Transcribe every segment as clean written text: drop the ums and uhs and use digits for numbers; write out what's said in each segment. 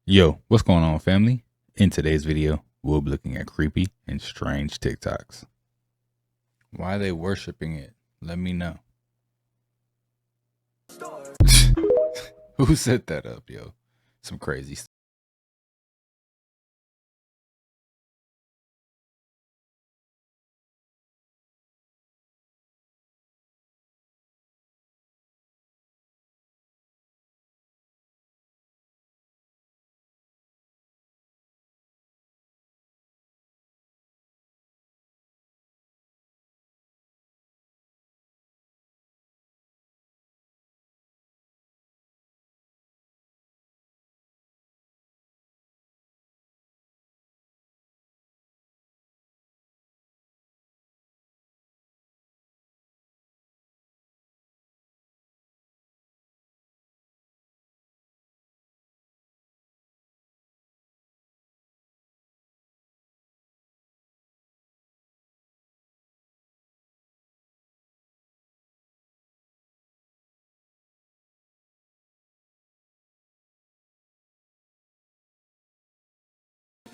Yo, what's going on, family? In today's video, we'll be looking at creepy and strange TikToks. Why are they worshiping it? Let me know. Who set that up, yo? Some crazy stuff.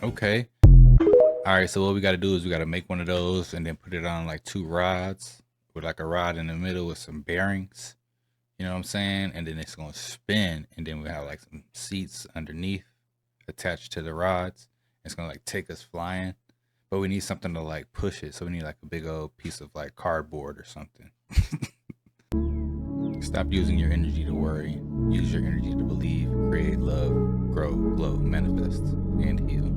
Okay. All right, so what we got to do is we got to make one of those and then put it on like two rods with like a rod in the middle with some bearings. You know what I'm saying? And then it's going to spin, and then we have like some seats underneath attached to the rods. It's going to like take us flying, but we need something to like push it. So we need like a big old piece of like cardboard or something. Stop using your energy to worry. Use your energy to believe, create, love, grow, glow, manifest, and heal.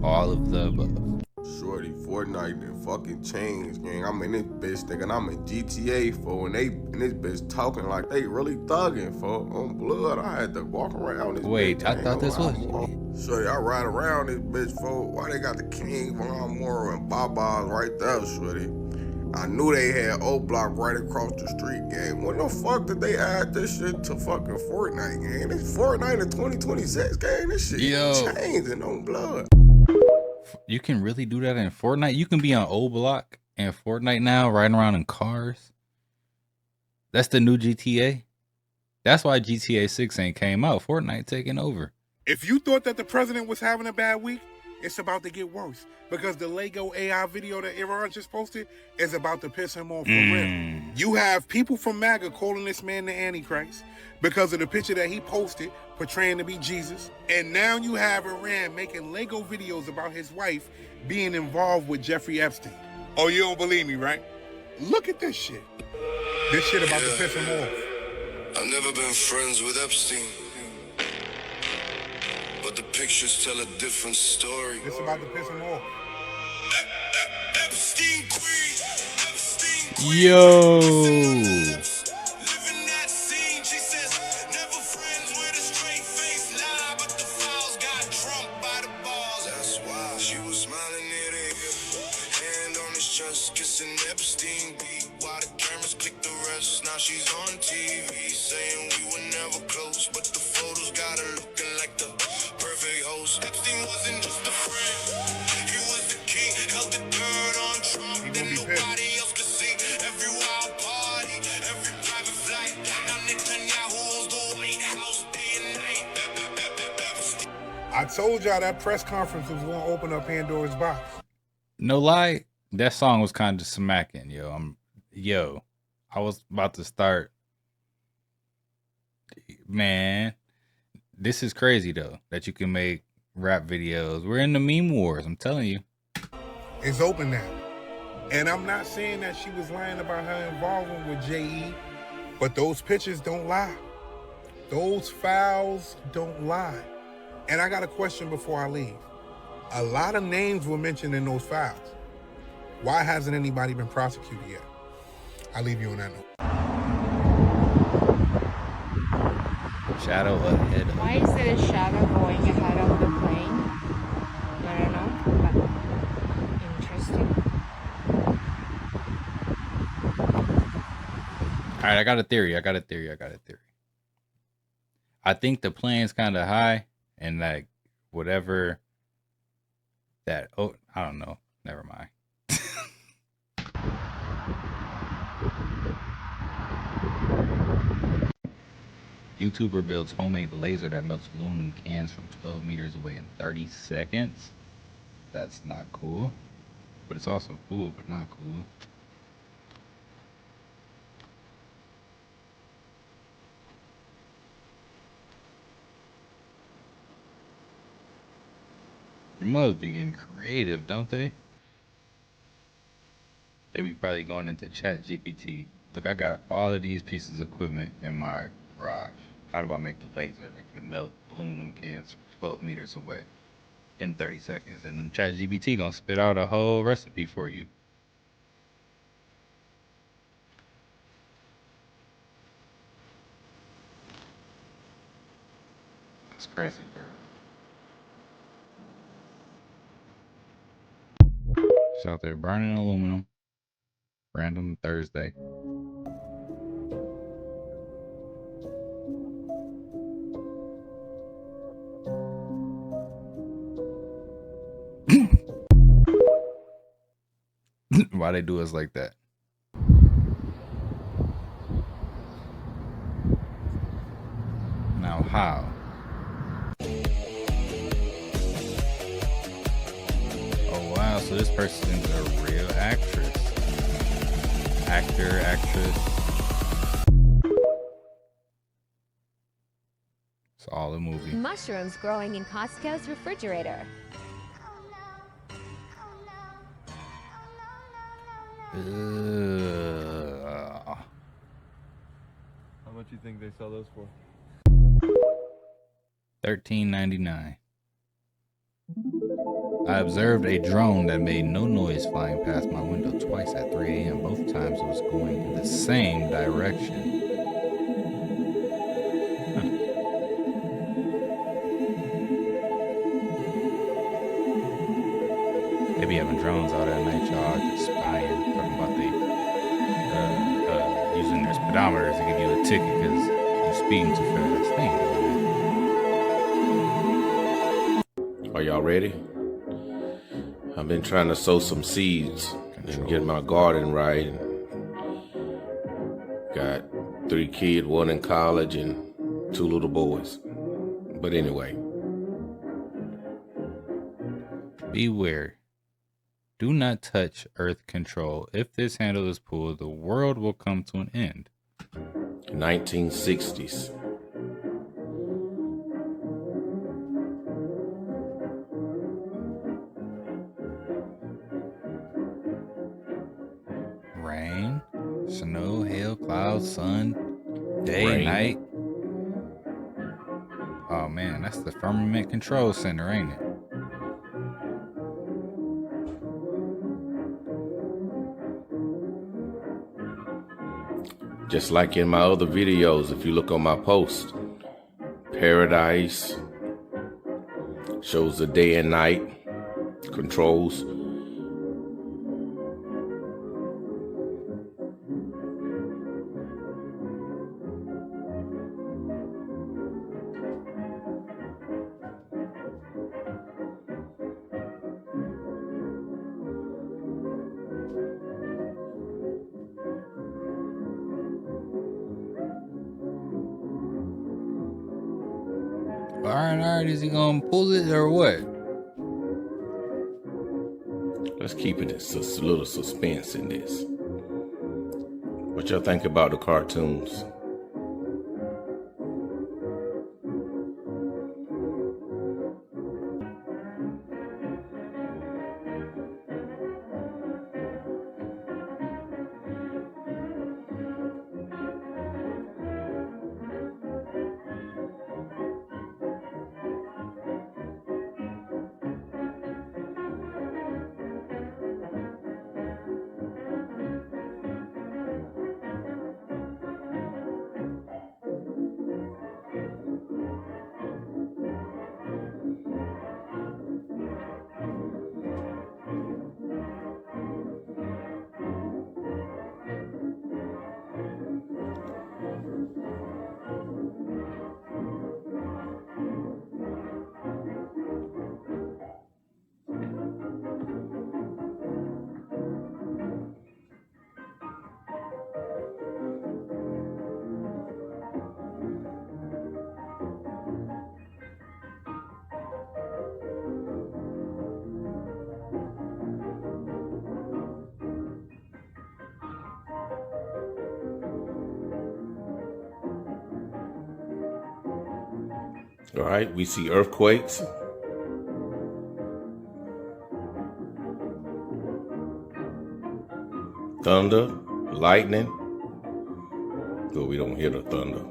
All of the above. Shorty, Fortnite done fucking changed, gang. I'm in this bitch thinking I'm in GTA, for and they in this bitch talking like they really thugging, for on blood. I had to walk around this Wait, bitch. I thought this was. Shorty, I ride around this bitch, for why they got the King, Von Moro, and Baba's right there, shorty. I knew they had O Block right across the street, gang. When the fuck did they add this shit to fucking Fortnite, gang? This Fortnite in 2026, gang. This shit changing on blood. You can really do that in Fortnite? You can be on O Block and Fortnite now, riding around in cars? That's the new GTA? That's why GTA 6 ain't came out. Fortnite taking over. If you thought that the president was having a bad week, it's about to get worse. Because the Lego AI video that Iran just posted is about to piss him off for real. You have people from MAGA calling this man the Antichrist because of the picture that he posted portraying to be Jesus. And now you have Iran making Lego videos about his wife being involved with Jeffrey Epstein. Oh, you don't believe me, right? Look at this shit. This shit about to piss him off. I've never been friends with Epstein, but the pictures tell a different story. This about to piss him off. Epstein queen, Epstein queen. Yo. Living that scene, she says, never friends with a straight face, lie, but the files got trumped by the balls. That's why she was smiling near the hip, hand on his chest, kissing Epstein beat, while the cameras click the rest. Now she's on TV, saying we were never close, but the photos got her looking like the perfect host. Epstein wasn't just a friend, he was the king, held the dirt on Trump, that nobody else could see. Every wild party, every private flight, now Netanyahu owns the White House day and night. I told y'all that press conference was going to open up Pandora's box. No lie, that song was kind of smacking, yo. I was about to start. Man, this is crazy though, that you can make rap videos. We're in the meme wars, I'm telling you. It's open now. And I'm not saying that she was lying about her involvement with J.E., but those pictures don't lie. Those files don't lie. And I got a question before I leave. A lot of names were mentioned in those files. Why hasn't anybody been prosecuted yet? I'll leave you on that note. Shadow ahead of. Why is there a shadow going ahead of the plane? I don't know, but interesting. All right, I got a theory. I think the plane's kind of high, and like whatever that. Oh, I don't know. Never mind. YouTuber builds homemade laser that melts aluminum cans from 12 meters away in 30 seconds. That's not cool. But it's also cool, but not cool. Your must be getting creative, don't they? They be probably going into Chat GPT. Look, I got all of these pieces of equipment in my garage. How do I make the laser that can melt aluminum cans from 12 meters away in 30 seconds? And then Chat GPT gonna spit out a whole recipe for you. That's crazy, bro. It's out there burning aluminum. Random Thursday. Why they do us like that? Now how? Oh wow, so this person's a real actress. Actor, actress. It's all a movie. Mushrooms growing in Costco's refrigerator. How much you think they sell those for? $13.99. I observed a drone that made no noise flying past my window twice at 3 a.m. Both times it was going in the same direction. They be having drones out at night, y'all, just spying, talking about they using their speedometers to give you a ticket because you're speeding too fast. They ain't doing that. Are y'all ready? I've been trying to sow some seeds and get my garden right. Got 3 kids, 1 in college and 2 little boys. But anyway. Beware. Do not touch Earth control. If this handle is pulled, the world will come to an end. 1960s. Rain, snow, hail, clouds, sun, day, Rain. night. Oh man, that's the firmament control center, ain't it? Just like in my other videos, if you look on my post, Paradise shows the day and night controls. All right, is he gonna pull it or what? Let's keep it a little suspense in this. What y'all think about the cartoons? All right, we see earthquakes. Thunder, lightning. But we don't hear the thunder.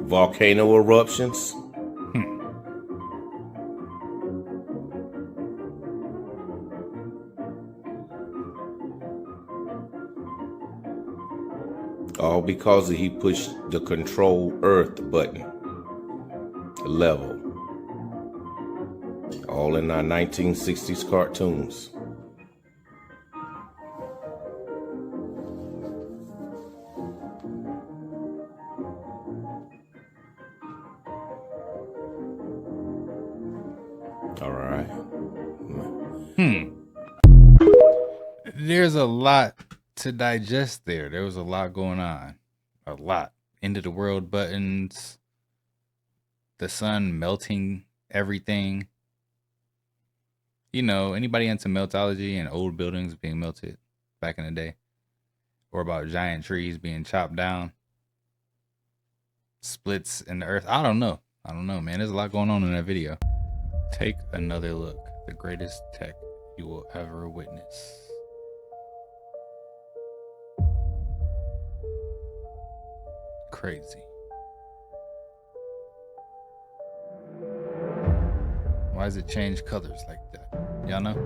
Volcano eruptions. All because he pushed the control earth button. Level. All in our 1960s cartoons. All right. There's a lot to digest there. There was a lot going on. A lot. End of the world buttons. The sun melting everything. You know, anybody into meltology and old buildings being melted back in the day? Or about giant trees being chopped down? Splits in the earth? I don't know. I don't know, man. There's a lot going on in that video. Take another look. The greatest tech you will ever witness. Crazy. Why does it change colors like that? Y'all know?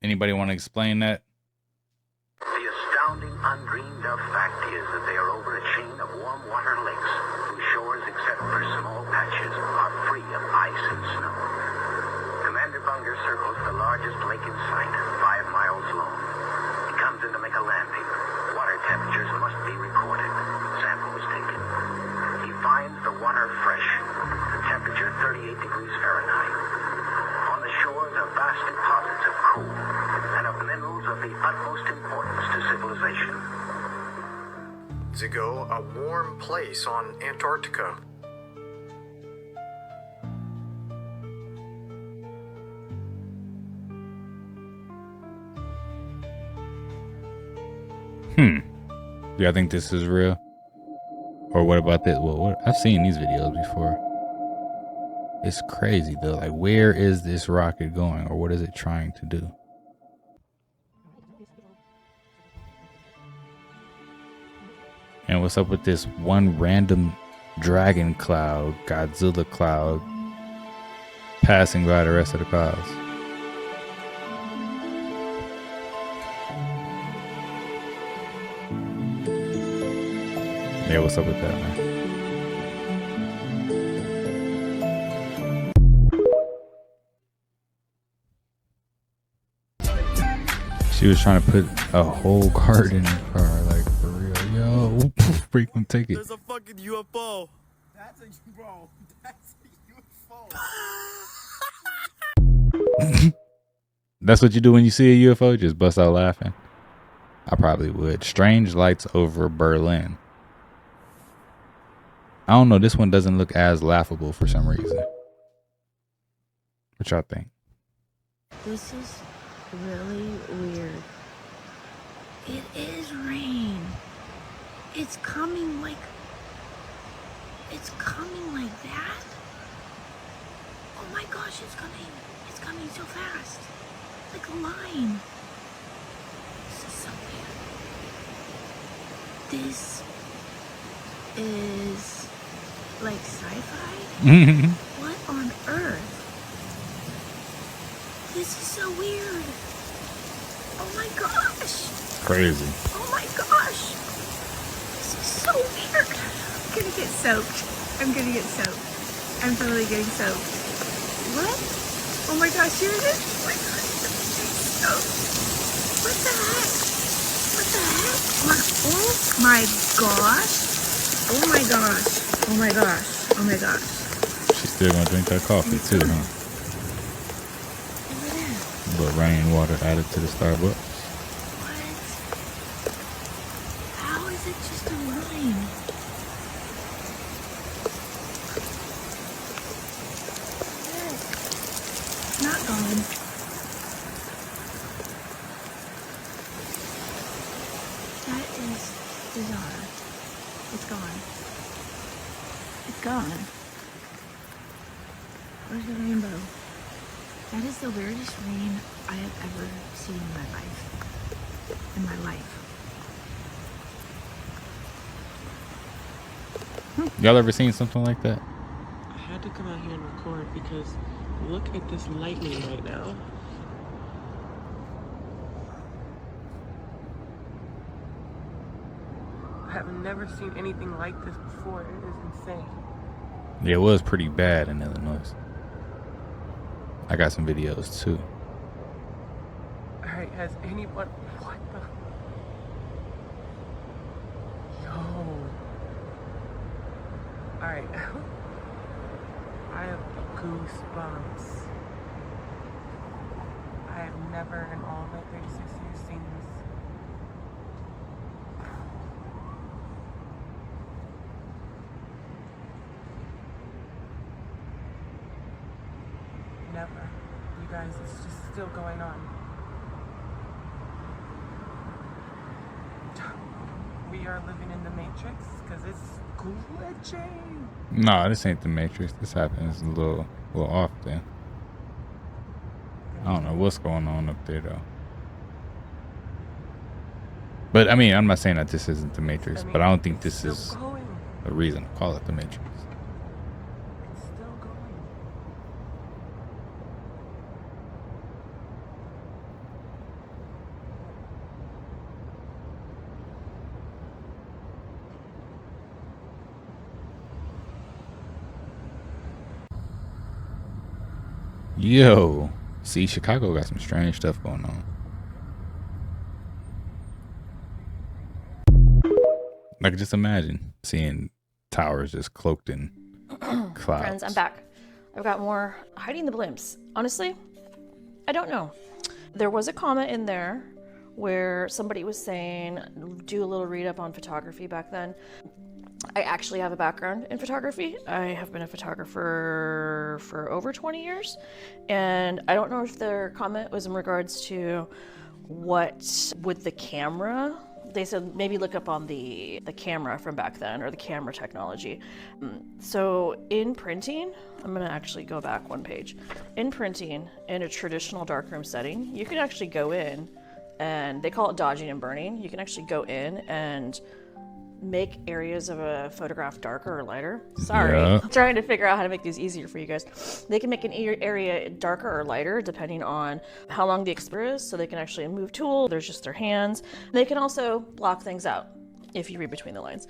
Anybody want to explain that? The astounding, undreamed of fact is that they are over a chain of warm water lakes whose shores, except for small patches, are free of ice and snow. Commander Bunger circles the largest lake in sight, 5 miles long. He comes in to make a landing. Water temperatures must be recorded. Sample was taken. He finds the water fresh. The temperature 38 degrees Fahrenheit. On the shores are vast deposits of coal and of minerals of the utmost importance to civilization. Ago, a warm place on Antarctica. Do y'all think this is real? Or what about this? Well, I've seen these videos before. It's crazy though. Like, where is this rocket going, or what is it trying to do? And what's up with this one random dragon cloud, Godzilla cloud, passing by the rest of the clouds? Yeah, what's up with that, man? She was trying to put a whole card in her car, like, for real. Yo, freak him, take it. There's a fucking UFO. That's a bro. That's a UFO. That's what you do when you see a UFO? Just bust out laughing? I probably would. Strange lights over Berlin. I don't know. This one doesn't look as laughable for some reason. What y'all think? This is really weird. It is rain. It's coming like that. Oh my gosh, it's coming. It's coming so fast. Like a line. This is so weird. This is like sci-fi? What on earth? This is so weird. Oh my gosh. Crazy. Oh my gosh. This is so weird. I'm gonna get soaked. I'm gonna get soaked. I'm totally getting soaked. What? Oh my gosh, here it is. Oh my gosh, I'm getting soaked. What the heck? What the heck? Oh my gosh. Oh my gosh. Oh my gosh. Oh my gosh. She's still gonna drink that coffee too, huh? But rainwater added to the Starbucks. What? How is it just a line? It's not gone. That is bizarre. It's gone. It's gone. Where's the rainbow? That is the weirdest rain I have ever seen in my life. In my life. Y'all ever seen something like that? I had to come out here and record because look at this lightning right now. I have never seen anything like this before. It is insane. Yeah, it was pretty bad in Illinois. I got some videos too. Alright, has anyone... What the... Yo. Alright. I have goosebumps. I have never in all my 36 years seen this. Never. You guys, it's just still going on. We are living in the Matrix because it's glitching. No, this ain't the Matrix. This happens a little often. I don't know what's going on up there though. But I mean, I'm not saying that this isn't the Matrix, but I don't think this is a reason to call it the Matrix. It's still going. Yo, see, Chicago got some strange stuff going on. Like, just imagine seeing towers just cloaked in clouds. Friends, I'm back. I've got more hiding the blimps. Honestly, I don't know. There was a comment in there where somebody was saying, do a little read up on photography back then. I actually have a background in photography. I have been a photographer for over 20 years. And I don't know if their comment was in regards to what with the camera. They said maybe look up on the camera from back then or the camera technology. So in printing, I'm gonna actually go back one page. In printing, in a traditional darkroom setting, you can actually go in and they call it dodging and burning. You can actually go in and make areas of a photograph darker or lighter. Sorry, Yeah. I'm trying to figure out how to make these easier for you guys. They can make an area darker or lighter depending on how long the exposure is, so they can actually move tool. There's just their hands. They can also block things out if you read between the lines.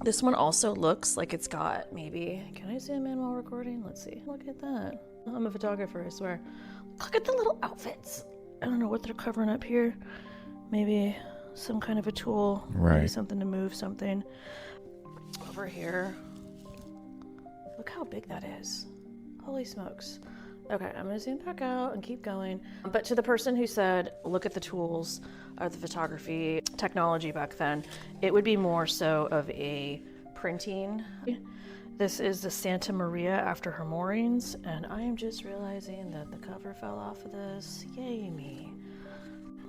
This one also looks like it's got maybe, can I zoom in while recording? Let's see. Look at that. I'm a photographer, I swear. Look at the little outfits. I don't know what they're covering up here. Maybe some kind of a tool, right? Maybe something to move something. Over here, look how big that is. Holy smokes. Okay, I'm gonna zoom back out and keep going. But to the person who said, look at the tools of the photography technology back then, it would be more so of a printing. This is the Santa Maria after her moorings, and I am just realizing that the cover fell off of this. Yay me.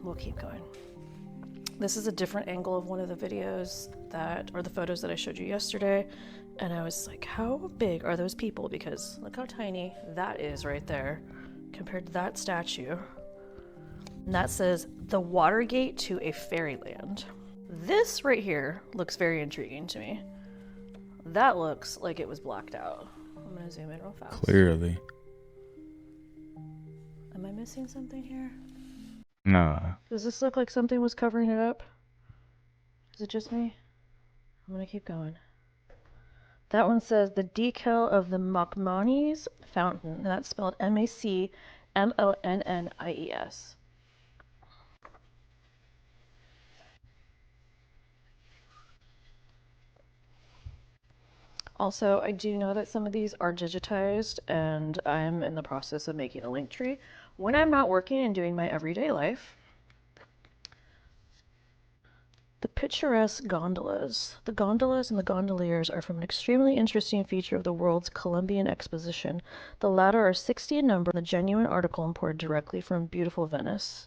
We'll keep going. This is a different angle of one of the videos or the photos that I showed you yesterday. And I was like, how big are those people? Because look how tiny that is right there compared to that statue. And that says, the Watergate to a Fairyland. This right here looks very intriguing to me. That looks like it was blacked out. I'm gonna zoom in real fast. Clearly. Am I missing something here? Nah. Does this look like something was covering it up? Is it just me? I'm gonna keep going. That one says the decal of the Macmonnies fountain, and that's spelled Macmonnies. Also, I do know that some of these are digitized, and I'm in the process of making a link tree. When I'm not working and doing my everyday life, the picturesque gondolas. The gondolas and the gondoliers are from an extremely interesting feature of the world's Columbian Exposition. The latter are 60 in number, and the genuine article imported directly from beautiful Venice.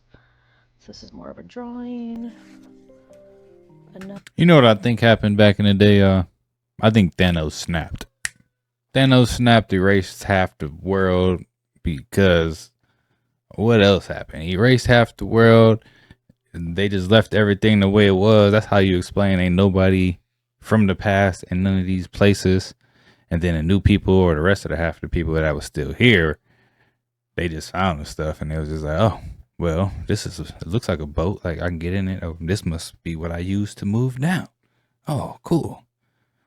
So this is more of a drawing. You know what I think happened back in the day? I think Thanos snapped. Thanos snapped, erased half the world because what else happened? He erased half the world. And they just left everything the way it was. That's how you explain ain't nobody from the past in none of these places. And then the new people or the rest of the half of the people that was still here, they just found the stuff and it was just like, oh, well, it looks like a boat. Like I can get in it. Oh, this must be what I use to move now. Oh, cool.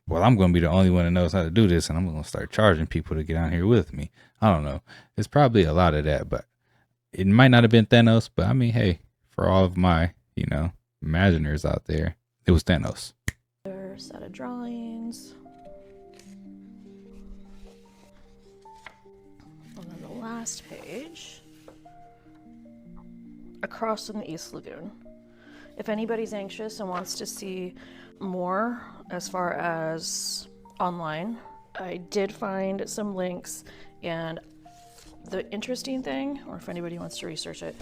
Well, I'm going to be the only one that knows how to do this, and I'm going to start charging people to get on here with me. I don't know. It's probably a lot of that, but it might not have been Thanos, but I mean, hey, for all of my, imaginers out there, it was Thanos. Another set of drawings. And then the last page. Across from the East Lagoon. If anybody's anxious and wants to see more as far as online, I did find some links, and the interesting thing, or if anybody wants to research it,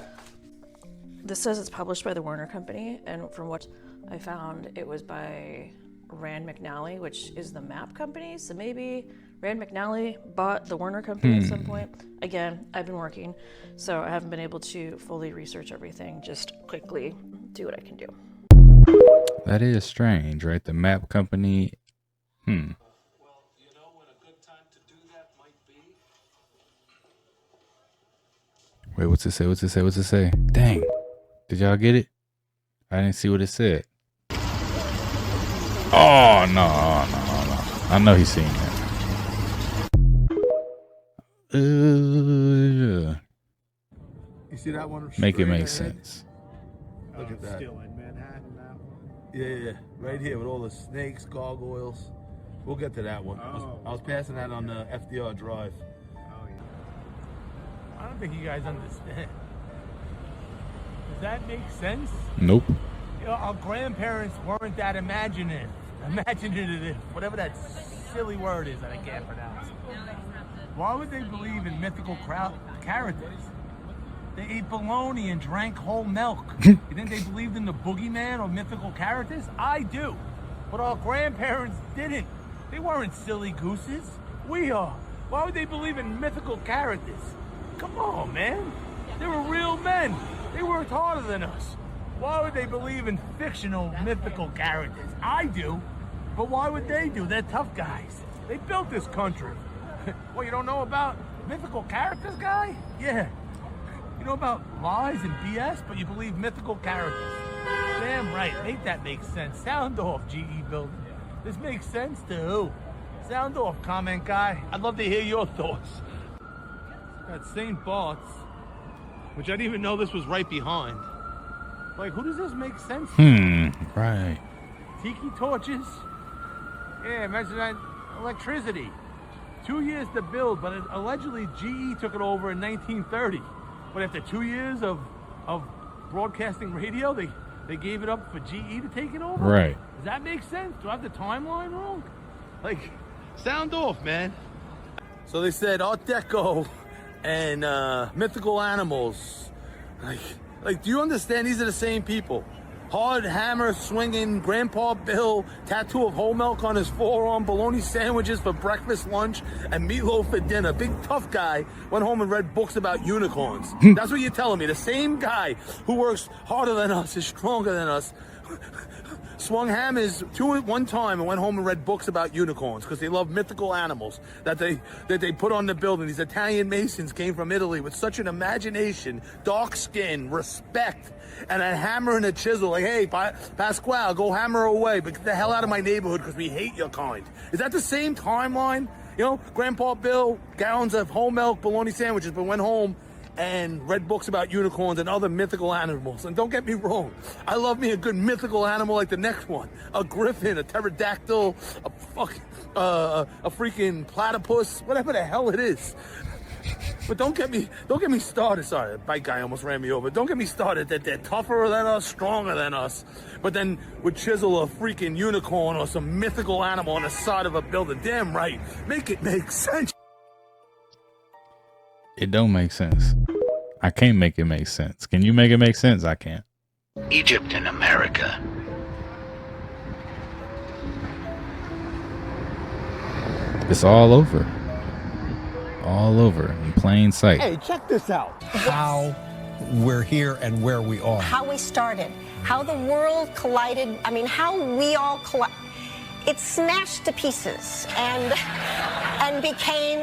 this says it's published by the Warner Company, and from what I found, it was by Rand McNally, which is the map company, so maybe Rand McNally bought the Warner Company at some point. Again, I've been working, so I haven't been able to fully research everything, just quickly do what I can do. That is strange, right? The map company. Wait, what's it say? What's it say? What's it say? Dang. Did y'all get it? I didn't see what it said. Oh, no. I know he's seen that. You see that one? Make it make sense. Look at that. Still in Manhattan now. Yeah. Right here with all the snakes, gargoyles. We'll get to that one. I was passing that on the FDR Drive. I don't think you guys understand. Does that make sense? Nope. Our grandparents weren't that imaginative, whatever that silly word is that I can't pronounce. Why would they believe in mythical characters? They ate bologna and drank whole milk. You think they believed in the boogeyman or mythical characters? I do. But our grandparents didn't. They weren't silly gooses. We are. Why would they believe in mythical characters? Come on, man. They were real men. They worked harder than us. Why would they believe in fictional, mythical characters? I do. But why would they do? They're tough guys. They built this country. Well, you don't know about mythical characters, guy? Yeah. You know about lies and BS, but you believe mythical characters. Damn right. Make that make sense. Sound off, GE building. This makes sense to who? Sound off, comment guy. I'd love to hear your thoughts. Got St. Bart's, which I didn't even know this was right behind. Like, who does this make sense to? Right. Tiki torches? Yeah, imagine that. Electricity. 2 years to build, but allegedly GE took it over in 1930. But after 2 years of broadcasting radio, they gave it up for GE to take it over? Right. Does that make sense? Do I have the timeline wrong? Like, sound off, man. So they said Art Deco and mythical animals. Like, do you understand? These are the same people. Hard hammer swinging, Grandpa Bill, tattoo of whole milk on his forearm, bologna sandwiches for breakfast, lunch, and meatloaf for dinner. Big tough guy went home and read books about unicorns. That's what you're telling me. The same guy who works harder than us, is stronger than us, swung hammers one time and went home and read books about unicorns because they love mythical animals that they put on the building. These Italian masons came from Italy with such an imagination, dark skin, respect, and a hammer and a chisel. Like, hey, Pasquale, go hammer away, but get the hell out of my neighborhood because we hate your kind. Is that the same timeline? You know, Grandpa Bill, gallons of whole milk, bologna sandwiches, but went home and read books about unicorns and other mythical animals. And don't get me wrong, I love me a good mythical animal like the next one. A griffin, a pterodactyl, a freaking platypus, whatever the hell it is. But don't get me started. Sorry, the bike guy almost ran me over. Don't get me started that they're tougher than us, stronger than us, but then would chisel a freaking unicorn or some mythical animal on the side of a building. Damn right. Make it make sense. It don't make sense. I can't make it make sense. Can you make it make sense? I can't. Egypt in America. It's all over. All over in plain sight. Hey, check this out. How we're here and where we are. How we started, how the world collided, I mean, how we all collided. It smashed to pieces and became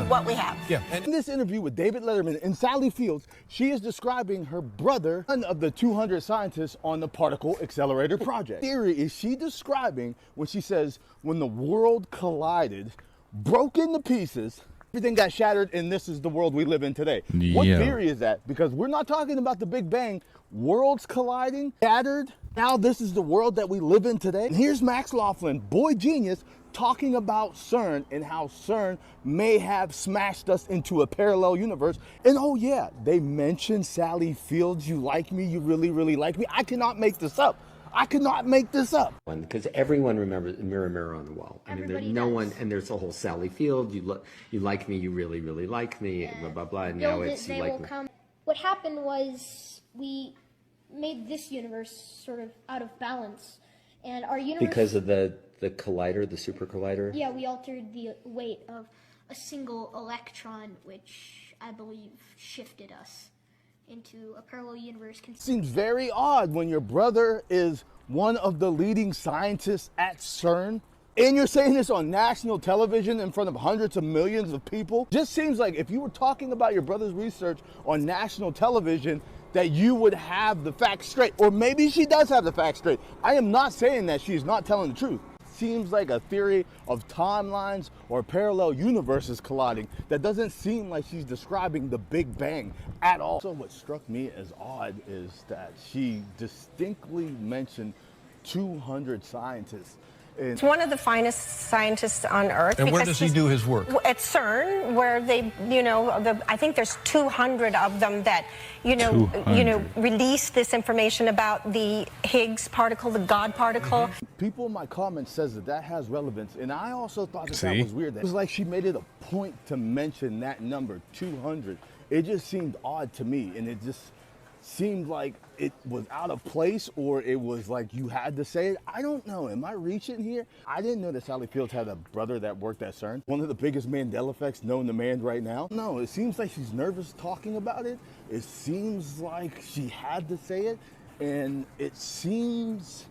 what we have. Yeah. And in this interview with David Letterman and Sally Fields, she is describing her brother, one of the 200 scientists on the Particle Accelerator Project. What theory is she describing when she says, when the world collided, broke into pieces, everything got shattered, and this is the world we live in today? Yeah. What theory is that? Because we're not talking about the Big Bang. Worlds colliding, shattered. Now this is the world that we live in today. And here's Max Laughlin, boy genius, talking about CERN and how CERN may have smashed us into a parallel universe. And oh yeah, they mentioned Sally Fields, you like me, you really, really like me. I cannot make this up. I could not make this up. Because everyone remembers Mirror, Mirror on the Wall. I mean, there's no one, and there's the whole Sally Field. You like me, you really, really like me, blah, blah, blah. And now it's you like me. What happened was we made this universe sort of out of balance. And our universe... Because of the collider, the super collider? Yeah, we altered the weight of a single electron, which I believe shifted us into a parallel universe. Seems very odd when your brother is one of the leading scientists at CERN, and you're saying this on national television in front of hundreds of millions of people. Just seems like if you were talking about your brother's research on national television, that you would have the facts straight. Or maybe she does have the facts straight. I am not saying that she's not telling the truth. Seems like a theory of timelines or parallel universes colliding. That doesn't seem like she's describing the Big Bang at all. So what struck me as odd is that she distinctly mentioned 200 scientists. It's one of the finest scientists on Earth. And where does he do his work? At CERN, where they, I think there's 200 of them that, release this information about the Higgs particle, the God particle. People in my comments says that has relevance, and I also thought that was weird. It was like she made it a point to mention that number, 200. It just seemed odd to me, and it just seemed like it was out of place, or it was like you had to say it. I don't know. Am I reaching here? I didn't know that Sally Fields had a brother that worked at CERN. One of the biggest Mandela effects known to man right now. No, it seems like she's nervous talking about it. It seems like she had to say it, and it seems,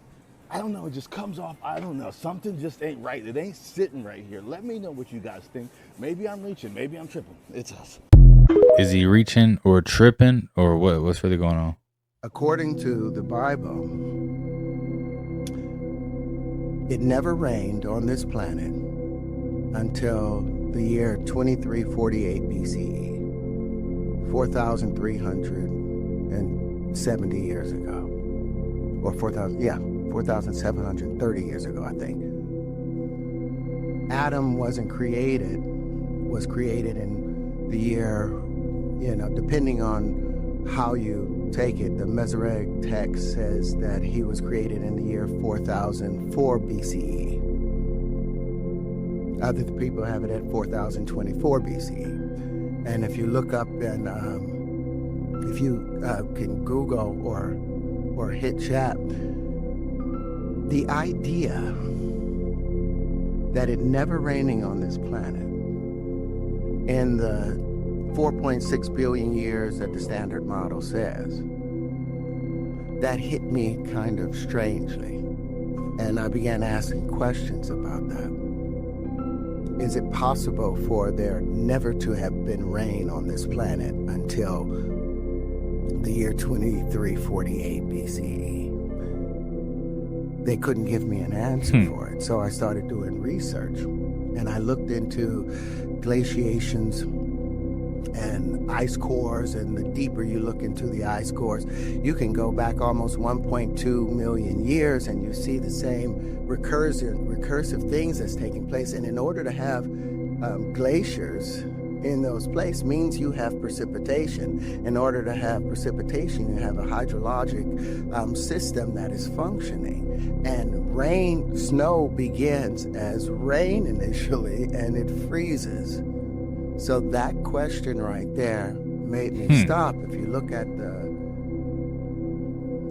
I don't know, it just comes off, I don't know, something just ain't right. It ain't sitting right here. Let me know what you guys think. Maybe I'm reaching, maybe I'm tripping. It's us. Is he reaching or tripping or what? What's really going on? According to the Bible, it never rained on this planet until the year 2348 BCE, 4,370 years ago, or 4,730 years ago, I think. Adam was created in the year, depending on how you take it. The Masoretic text says that he was created in the year 4004 BCE. Other people have it at 4024 BCE. And if you look up and if you can Google or hit chat, the idea that it never raining on this planet in the 4.6 billion years that the standard model says, that hit me kind of strangely. And I began asking questions about that. Is it possible for there never to have been rain on this planet until the year 2348 BCE? They couldn't give me an answer for it, so I started doing research. And I looked into glaciations and ice cores, and the deeper you look into the ice cores, you can go back almost 1.2 million years and you see the same recursive things that's taking place. And in order to have glaciers in those places means you have precipitation. In order to have precipitation, you have a hydrologic system that is functioning. And snow begins as rain initially, and it freezes. So that question right there made me stop. If you look at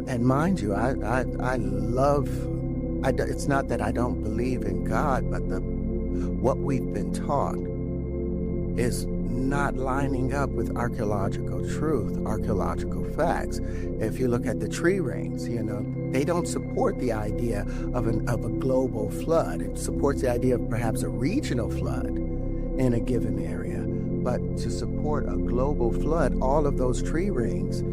and mind you, I love, it's not that I don't believe in God, but the what we've been taught is not lining up with archaeological truth, archaeological facts. If you look at the tree rings, they don't support the idea of a global flood. It supports the idea of perhaps a regional flood in a given area. But to support a global flood, all of those tree rings,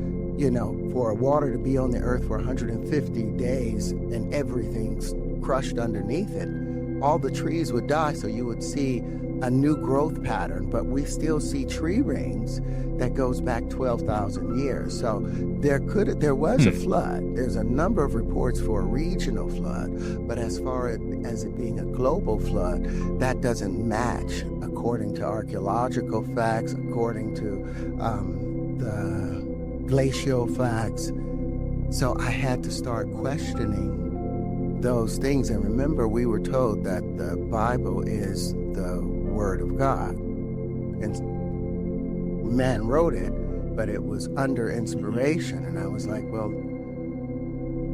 for water to be on the earth for 150 days and everything's crushed underneath it, all the trees would die, so you would see a new growth pattern. But we still see tree rings that goes back 12,000 years. So there was a flood. There's a number of reports for a regional flood, but as far as it being a global flood, that doesn't match according to archaeological facts, according to the glacial facts. So I had to start questioning those things. And remember, we were told that the Bible is the Word of God. And man wrote it, but it was under inspiration. And I was like, well,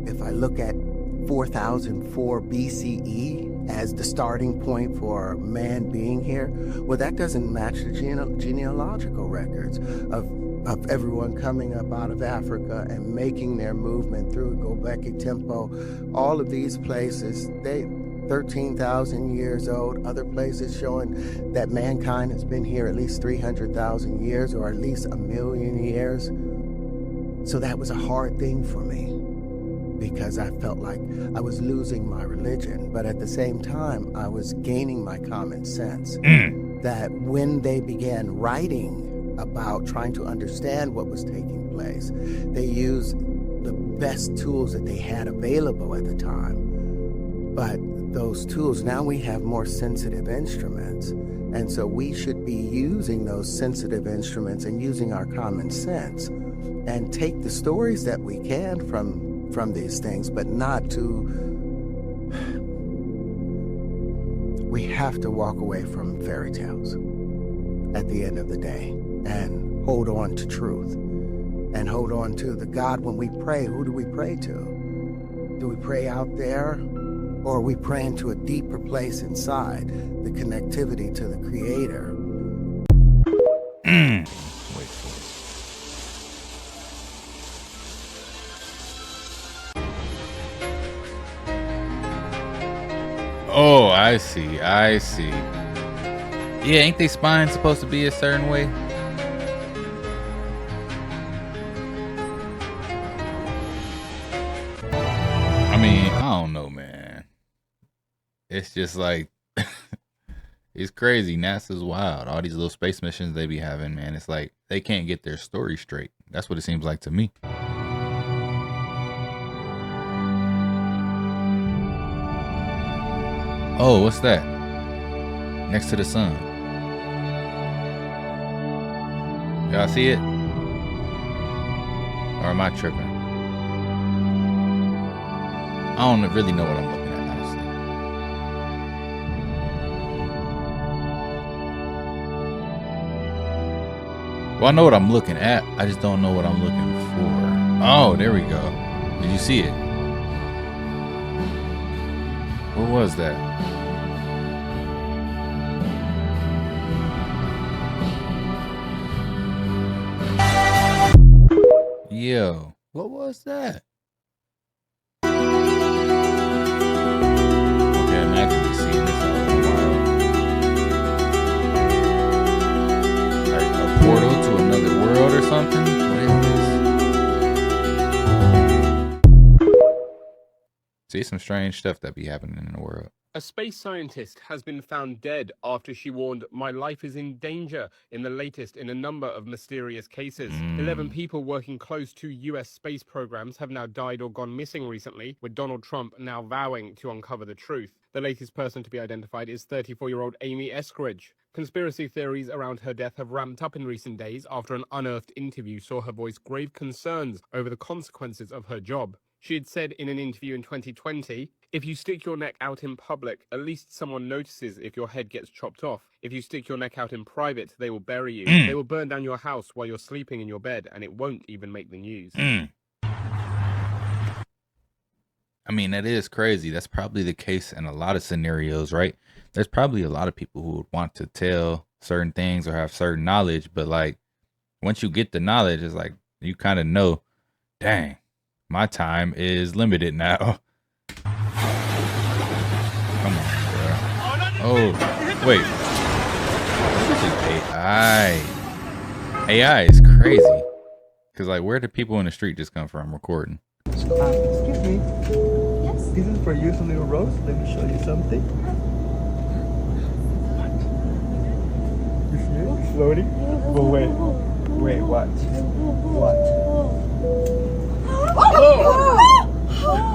if I look at 4004 BCE as the starting point for man being here, well, that doesn't match the genealogical records of everyone coming up out of Africa and making their movement through Gobekli Temple. All of these places, they 13,000 years old. Other places showing that mankind has been here at least 300,000 years, or at least 1,000,000 years. So that was a hard thing for me, because I felt like I was losing my religion, but at the same time, I was gaining my common sense. That when they began writing about trying to understand what was taking place, they used the best tools that they had available at the time. But those tools, now we have more sensitive instruments, and so we should be using those sensitive instruments and using our common sense and take the stories that we can from these things, but not to... We have to walk away from fairy tales at the end of the day and hold on to truth and hold on to the God. When we pray, who do we pray to? Do we pray out there, or are we praying to a deeper place inside, the connectivity to the Creator? Wait for it. Oh, I see. Yeah, ain't they spine supposed to be a certain way? I mean, I don't know, man. It's just like, it's crazy. NASA's wild. All these little space missions they be having, man. It's like they can't get their story straight. That's what it seems like to me. Oh, what's that? Next to the sun. Y'all see it? Or am I tripping? I don't really know what I'm looking at, honestly. Well, I know what I'm looking at. I just don't know what I'm looking for. Oh, there we go. Did you see it? What was that? Yo, what was that? Okay, imagine just seeing this out in the wild. Like a portal to another world or something? What is this? See, some strange stuff that be happening in the world. A space scientist has been found dead after she warned, "My life is in danger," in the latest in a number of mysterious cases. 11 people working close to US space programs have now died or gone missing recently, with Donald Trump now vowing to uncover the truth. The latest person to be identified is 34-year-old Amy Eskridge. Conspiracy theories around her death have ramped up in recent days after an unearthed interview saw her voice grave concerns over the consequences of her job. She had said in an interview in 2020, "If you stick your neck out in public, at least someone notices if your head gets chopped off. If you stick your neck out in private, they will bury you. They will burn down your house while you're sleeping in your bed, and it won't even make the news." I mean, that is crazy. That's probably the case in a lot of scenarios, right? There's probably a lot of people who would want to tell certain things or have certain knowledge, but like once you get the knowledge, it's like you kind of know, dang, my time is limited now. Come on, bro. Oh, wait. This is AI. AI is crazy. Cause like, where did people in the street just come from recording? Excuse me. Yes. This is for you, some little rose. Let me show you something. What? You see it floating? But wait, watch. What?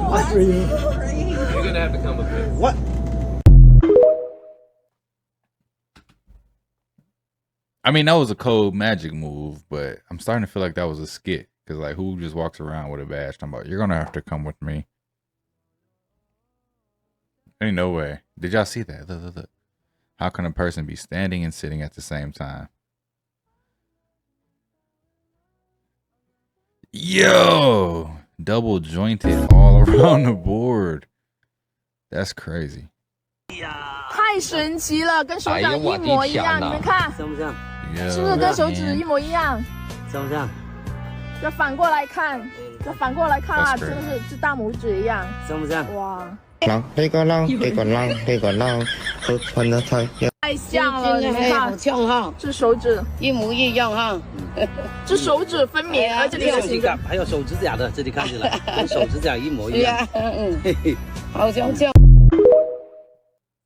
What for you? You're gonna have to come with me. What? I mean, that was a cold magic move, but I'm starting to feel like that was a skit. Cause like, who just walks around with a badge? I'm about, you're gonna have to come with me. Ain't no way. Did y'all see that? Look. How can a person be standing and sitting at the same time? Yo, double jointed all around the board. That's crazy. 太神奇了，跟手掌一模一样，你们看，像不像？是不是跟手指一模一样？像不像？要反过来看，要反过来看啊，真的是大拇指一样，像不像？哇！浪，这个浪，这个浪，这个浪，和穿的太阳。太像了，你们看，像哈，这手指一模一样哈。这手指分明，而且这个形状还有手指甲的，这里看起来跟手指甲一模一样。嘿嘿，好像像。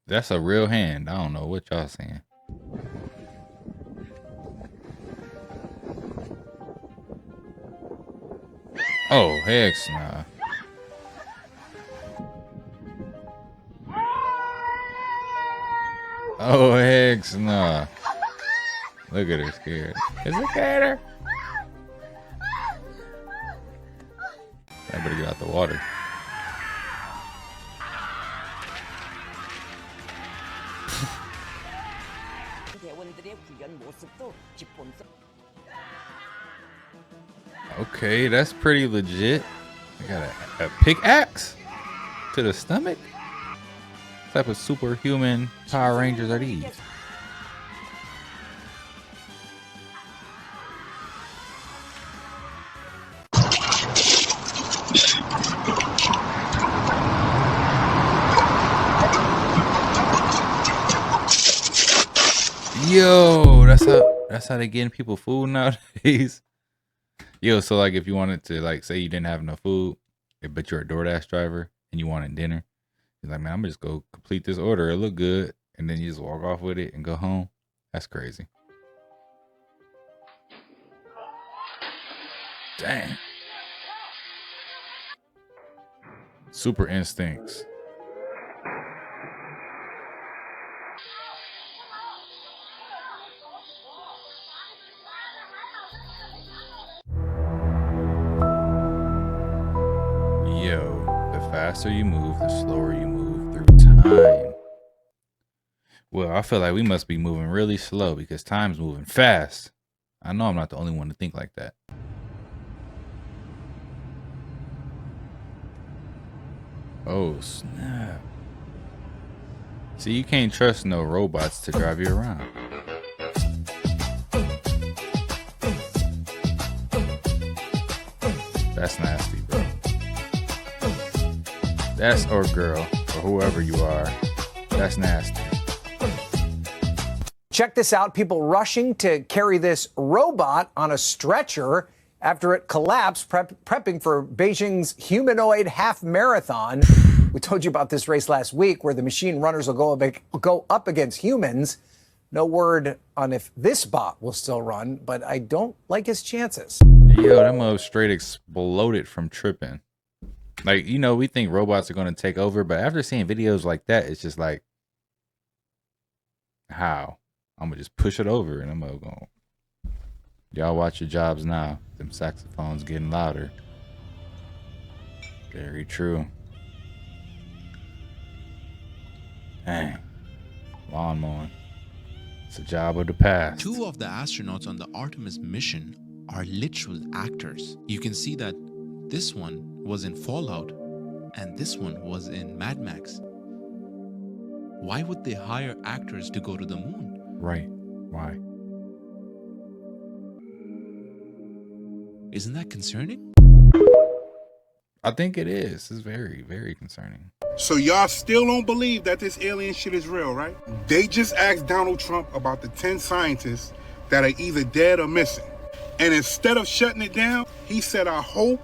That's a real hand. I don't know what y'all saying. Oh, heck nah. Oh, heck nah. Look at her scared. Is it better? I better get out the water. Okay, that's pretty legit. I got a pickaxe to the stomach. What type of superhuman Power Rangers are these? Yo, that's how they getting people food nowadays. Yo, so like if you wanted to like say you didn't have enough food, but you're a DoorDash driver and you wanted dinner, you're like, man, I'm gonna just go complete this order. It look good, and then you just walk off with it and go home. That's crazy. Dang. Super instincts. The faster you move, the slower you move through time. Well, I feel like we must be moving really slow because time's moving fast. I know I'm not the only one to think like that. Oh, snap. See, you can't trust no robots to drive you around. That's nasty, bro. That's, or girl, or whoever you are, that's nasty. Check this out. People rushing to carry this robot on a stretcher after it collapsed, prepping for Beijing's humanoid half marathon. We told you about this race last week where the machine runners will go up against humans. No word on if this bot will still run, but I don't like his chances. Yo, that mother straight exploded from tripping. Like, you know, we think robots are going to take over, but after seeing videos like that, it's just like, how? I'm going to just push it over and I'm going to go. Y'all watch your jobs now. Them saxophones getting louder. Very true. Dang. Lawn mowing. It's a job of the past. 2 of the astronauts on the Artemis mission are literal actors. You can see that this one was in Fallout, and this one was in Mad Max. Why would they hire actors to go to the moon? Right. Why? Isn't that concerning? I think it is. It's very, very concerning. So y'all still don't believe that this alien shit is real, right? They just asked Donald Trump about the 10 scientists that are either dead or missing. And instead of shutting it down, he said, I hope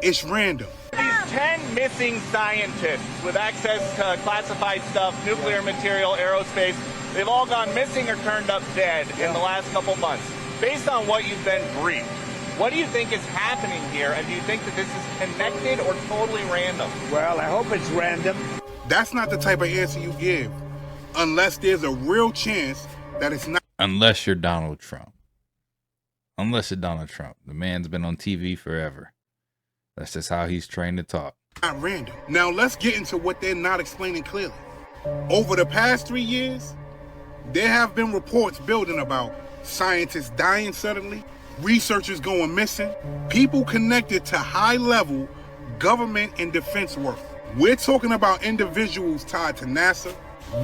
it's random. These 10 missing scientists with access to classified stuff, nuclear material, aerospace, they've all gone missing or turned up dead in the last couple months. Based on what you've been briefed, what do you think is happening here, and do you think that this is connected or totally random? Well, I hope it's random. That's not the type of answer you give unless there's a real chance that it's not. Unless you're Donald Trump. Unless you're Donald Trump. The man's been on TV forever. That's just how he's trained to talk. Not random. Now let's get into what they're not explaining clearly. Over the past 3 years, there have been reports building about scientists dying suddenly, researchers going missing, people connected to high-level government and defense work. We're talking about individuals tied to NASA.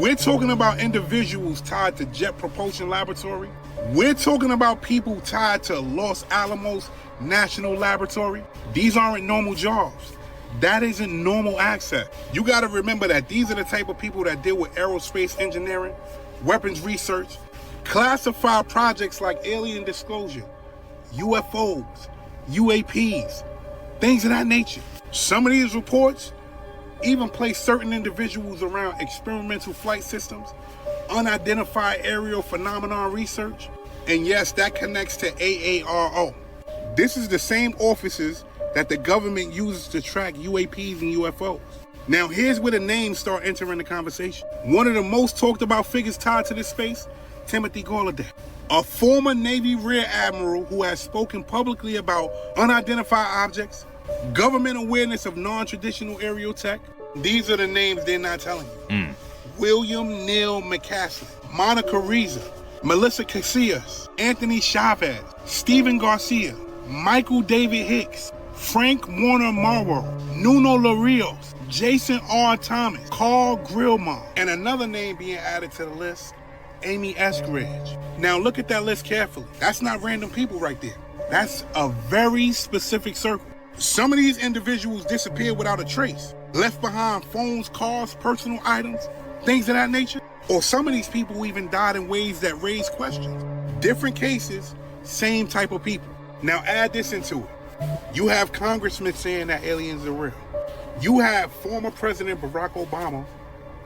We're talking about individuals tied to Jet Propulsion Laboratory. We're talking about people tied to Los Alamos National Laboratory. These aren't normal jobs. That isn't normal access. You got to remember that these are the type of people that deal with aerospace engineering, weapons research, classified projects like alien disclosure, UFOs, UAPs, things of that nature. Some of these reports even place certain individuals around experimental flight systems, unidentified aerial phenomenon research, and yes, that connects to AARO. This is the same offices that the government uses to track UAPs and UFOs. Now here's where the names start entering the conversation. One of the most talked about figures tied to this space, Timothy Gallaudet, a former Navy Rear Admiral who has spoken publicly about unidentified objects, government awareness of non-traditional aerial tech. These are the names they're not telling you. William Neil McCaslin, Monica Reza, Melissa Casillas, Anthony Chavez, Stephen Garcia, Michael David Hicks, Frank Warner Morrow, Nuno Larios, Jason R. Thomas, Carl Grillmont, and another name being added to the list, Amy Eskridge. Now look at that list carefully. That's not random people right there. That's a very specific circle. Some of these individuals disappeared without a trace, left behind phones, cars, personal items, things of that nature. Or some of these people even died in ways that raise questions. Different cases, same type of people. Now add this into it. You have congressmen saying that aliens are real. You have former President Barack Obama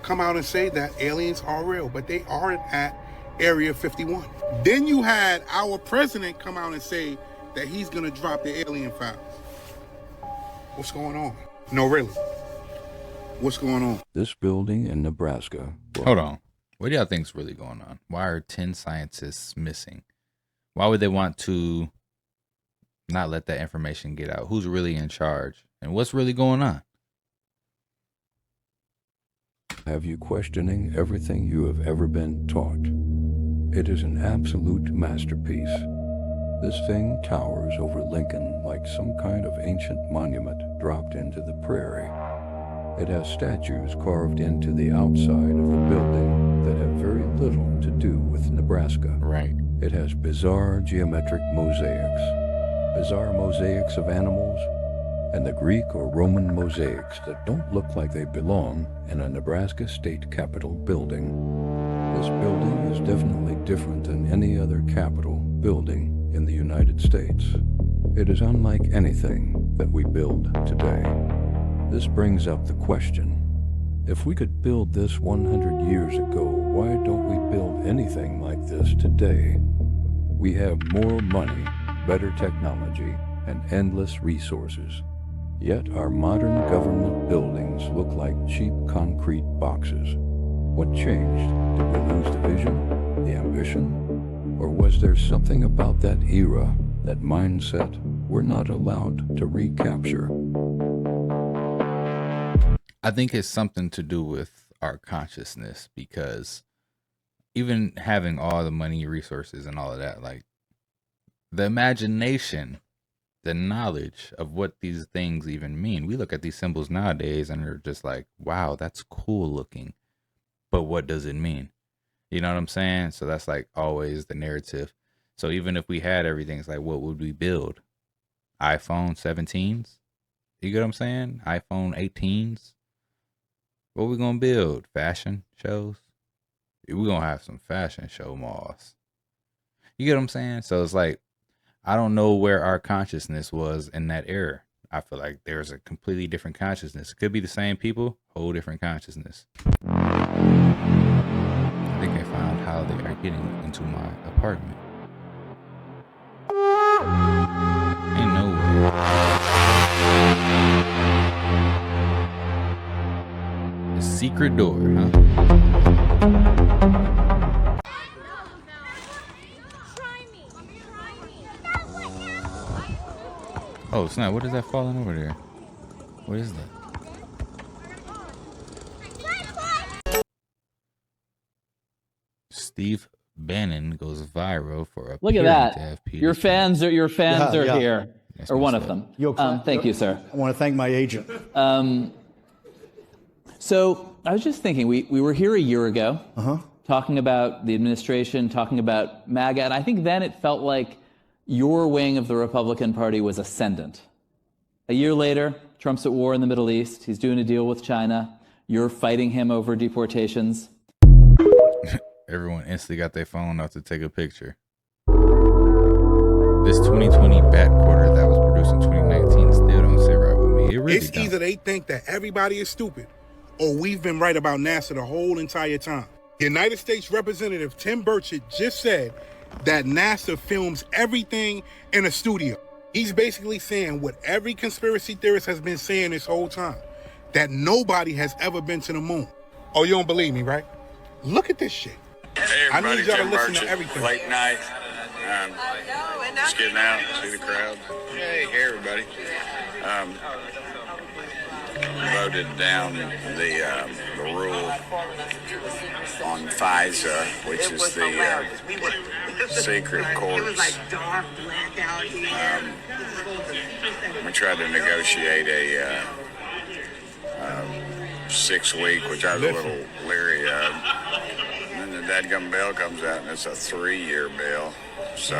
come out and say that aliens are real, but they aren't at Area 51. Then you had our president come out and say that he's gonna drop the alien files. What's going on? No, really. What's going on? This building in Nebraska. Hold on. What do y'all think's really going on? Why are 10 scientists missing? Why would they want to not let that information get out? Who's really in charge? And what's really going on? Have you questioning everything you have ever been taught? It is an absolute masterpiece. This thing towers over Lincoln like some kind of ancient monument dropped into the prairie. It has statues carved into the outside of the building that have very little to do with Nebraska. Right. It has bizarre geometric mosaics of animals, and the Greek or Roman mosaics that don't look like they belong in a Nebraska state capitol building. This building is definitely different than any other capitol building in the United States. It is unlike anything that we build today. This brings up the question, if we could build this 100 years ago, why don't we build anything like this today? We have more money, better technology, and endless resources. Yet our modern government buildings look like cheap concrete boxes. What changed? Did we lose the vision, the ambition? Or was there something about that era, that mindset, we're not allowed to recapture? I think it's something to do with our consciousness, because even having all the money, resources, and all of that, like the imagination the knowledge of what these things even mean. We look at these symbols nowadays and they're just like, wow, that's cool looking. But what does it mean? You know what I'm saying? So that's like always the narrative. So even if we had everything, it's like, what would we build? iPhone 17s? You get what I'm saying? iPhone 18s? What we gonna build? Fashion shows? We're gonna have some fashion show malls. You get what I'm saying? So it's like, I don't know where our consciousness was in that era. I feel like there's a completely different consciousness. It could be the same people, whole different consciousness. I think I found how they are getting into my apartment. Ain't no way. A secret door, huh? Oh snap, what is that falling over there? What is that? Steve Bannon goes viral for Look at appearing that. to have PhD. Your fans are here, That's or one messed of up. them. Thank you, sir. I want to thank my agent. So I was just thinking, we were here a year ago, talking about the administration, talking about MAGA, and I think then it felt like your wing of the Republican Party was ascendant. A year later, Trump's at war in the Middle East. He's doing a deal with China. You're fighting him over deportations. Everyone instantly got their phone out to take a picture. This 2020 bat quarter that was produced in 2019 still don't sit right with me. It really It's don't. either they think that everybody is stupid, or we've been right about NASA the whole entire time. United States Representative Tim Burchett just said that NASA films everything in a studio. He's basically saying what every conspiracy theorist has been saying this whole time, that nobody has ever been to the moon. Oh, you don't believe me, right? Look at this shit. Hey I everybody, need y'all to Tim listen to Burchett, everything. late night. Just getting out, see the crowd. Hey everybody. Voted down the rule on FISA, which is the secret courts. We tried to negotiate a 6-week, which I was a little leery of. And then the dadgum bill comes out, and it's a 3-year bill. So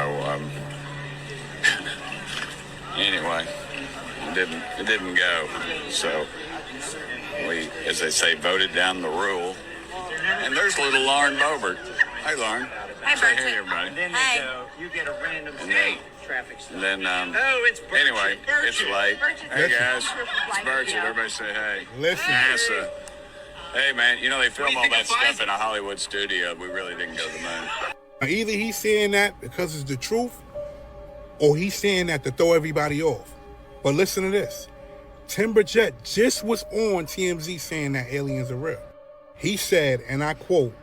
anyway, it didn't go. So we, as they say, voted down the rule. And there's little Lauren Boebert. Hey, Lauren. Hi, Say Burchett. hey, everybody. And then they go, you get a random traffic stop. And then, oh, it's Burchett. anyway, it's late. Hey, guys. It's Burchett. Everybody say hey. Listen. NASA. Hey, man, you know, they film all that stuff in a Hollywood studio. We really didn't go to the moon. Now, either he's saying that because it's the truth, or he's saying that to throw everybody off. But listen to this. Tim Burchett just was on TMZ saying that aliens are real. He said, and I quote,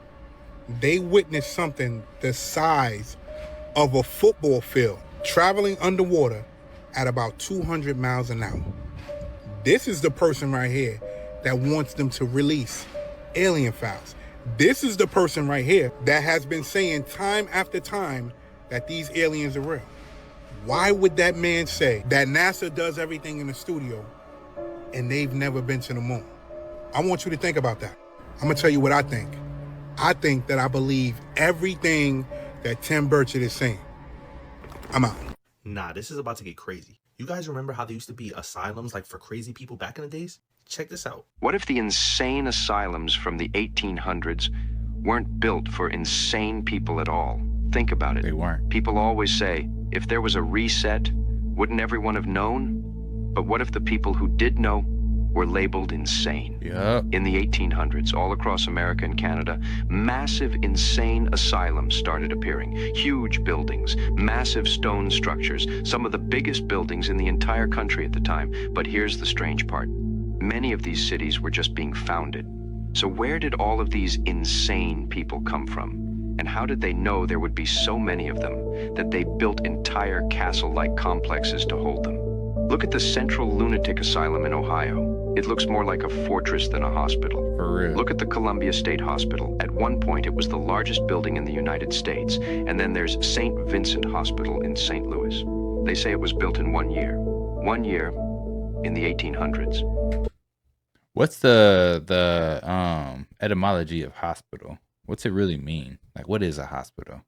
they witnessed something the size of a football field traveling underwater at about 200 miles an hour. This is the person right here that wants them to release alien files. This is the person right here that has been saying time after time that these aliens are real. Why would that man say that NASA does everything in the studio and they've never been to the moon? I want you to think about that. I'm gonna tell you what I think. I think that I believe everything that Tim Burchett is saying. I'm out. Nah, this is about to get crazy. You guys remember how there used to be asylums like for crazy people back in the days? Check this out. What if the insane asylums from the 1800s weren't built for insane people at all? Think about it. They weren't. People always say, if there was a reset, wouldn't everyone have known? But what if the people who did know were labeled insane? Yeah. In the 1800s, all across America and Canada, massive insane asylums started appearing. Huge buildings, massive stone structures, some of the biggest buildings in the entire country at the time. But here's the strange part. Many of these cities were just being founded. So where did all of these insane people come from? And how did they know there would be so many of them that they built entire castle-like complexes to hold them? Look at the Central Lunatic Asylum in Ohio. It looks more like a fortress than a hospital. For real. Look at the Columbia State Hospital. At one point, it was the largest building in the United States. And then there's St. Vincent Hospital in St. Louis. They say it was built in 1 year. 1 year in the 1800s. What's the etymology of hospital? What's it really mean? Like, what is a hospital?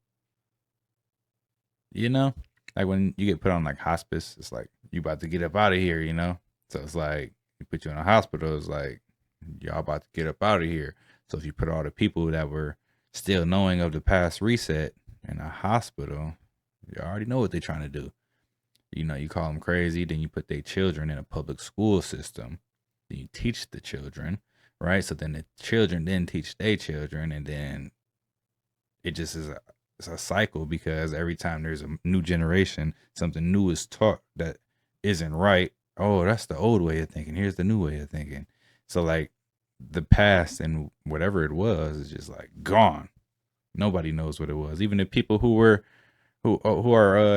You know, like when you get put on like hospice, it's like you about to get up out of here. You know, so it's like you put you in a hospital. It's like y'all about to get up out of here. So if you put all the people that were still knowing of the past reset in a hospital, you already know what they're trying to do. You know, you call them crazy, then you put their children in a public school system. Then you teach the children, right? So then the children then teach their children, and then it just is it's a cycle, because every time there's a new generation, something new is taught that isn't right. Oh, that's the old way of thinking. Here's the new way of thinking. So like the past and whatever it was is just like gone. Nobody knows what it was. Even the people who are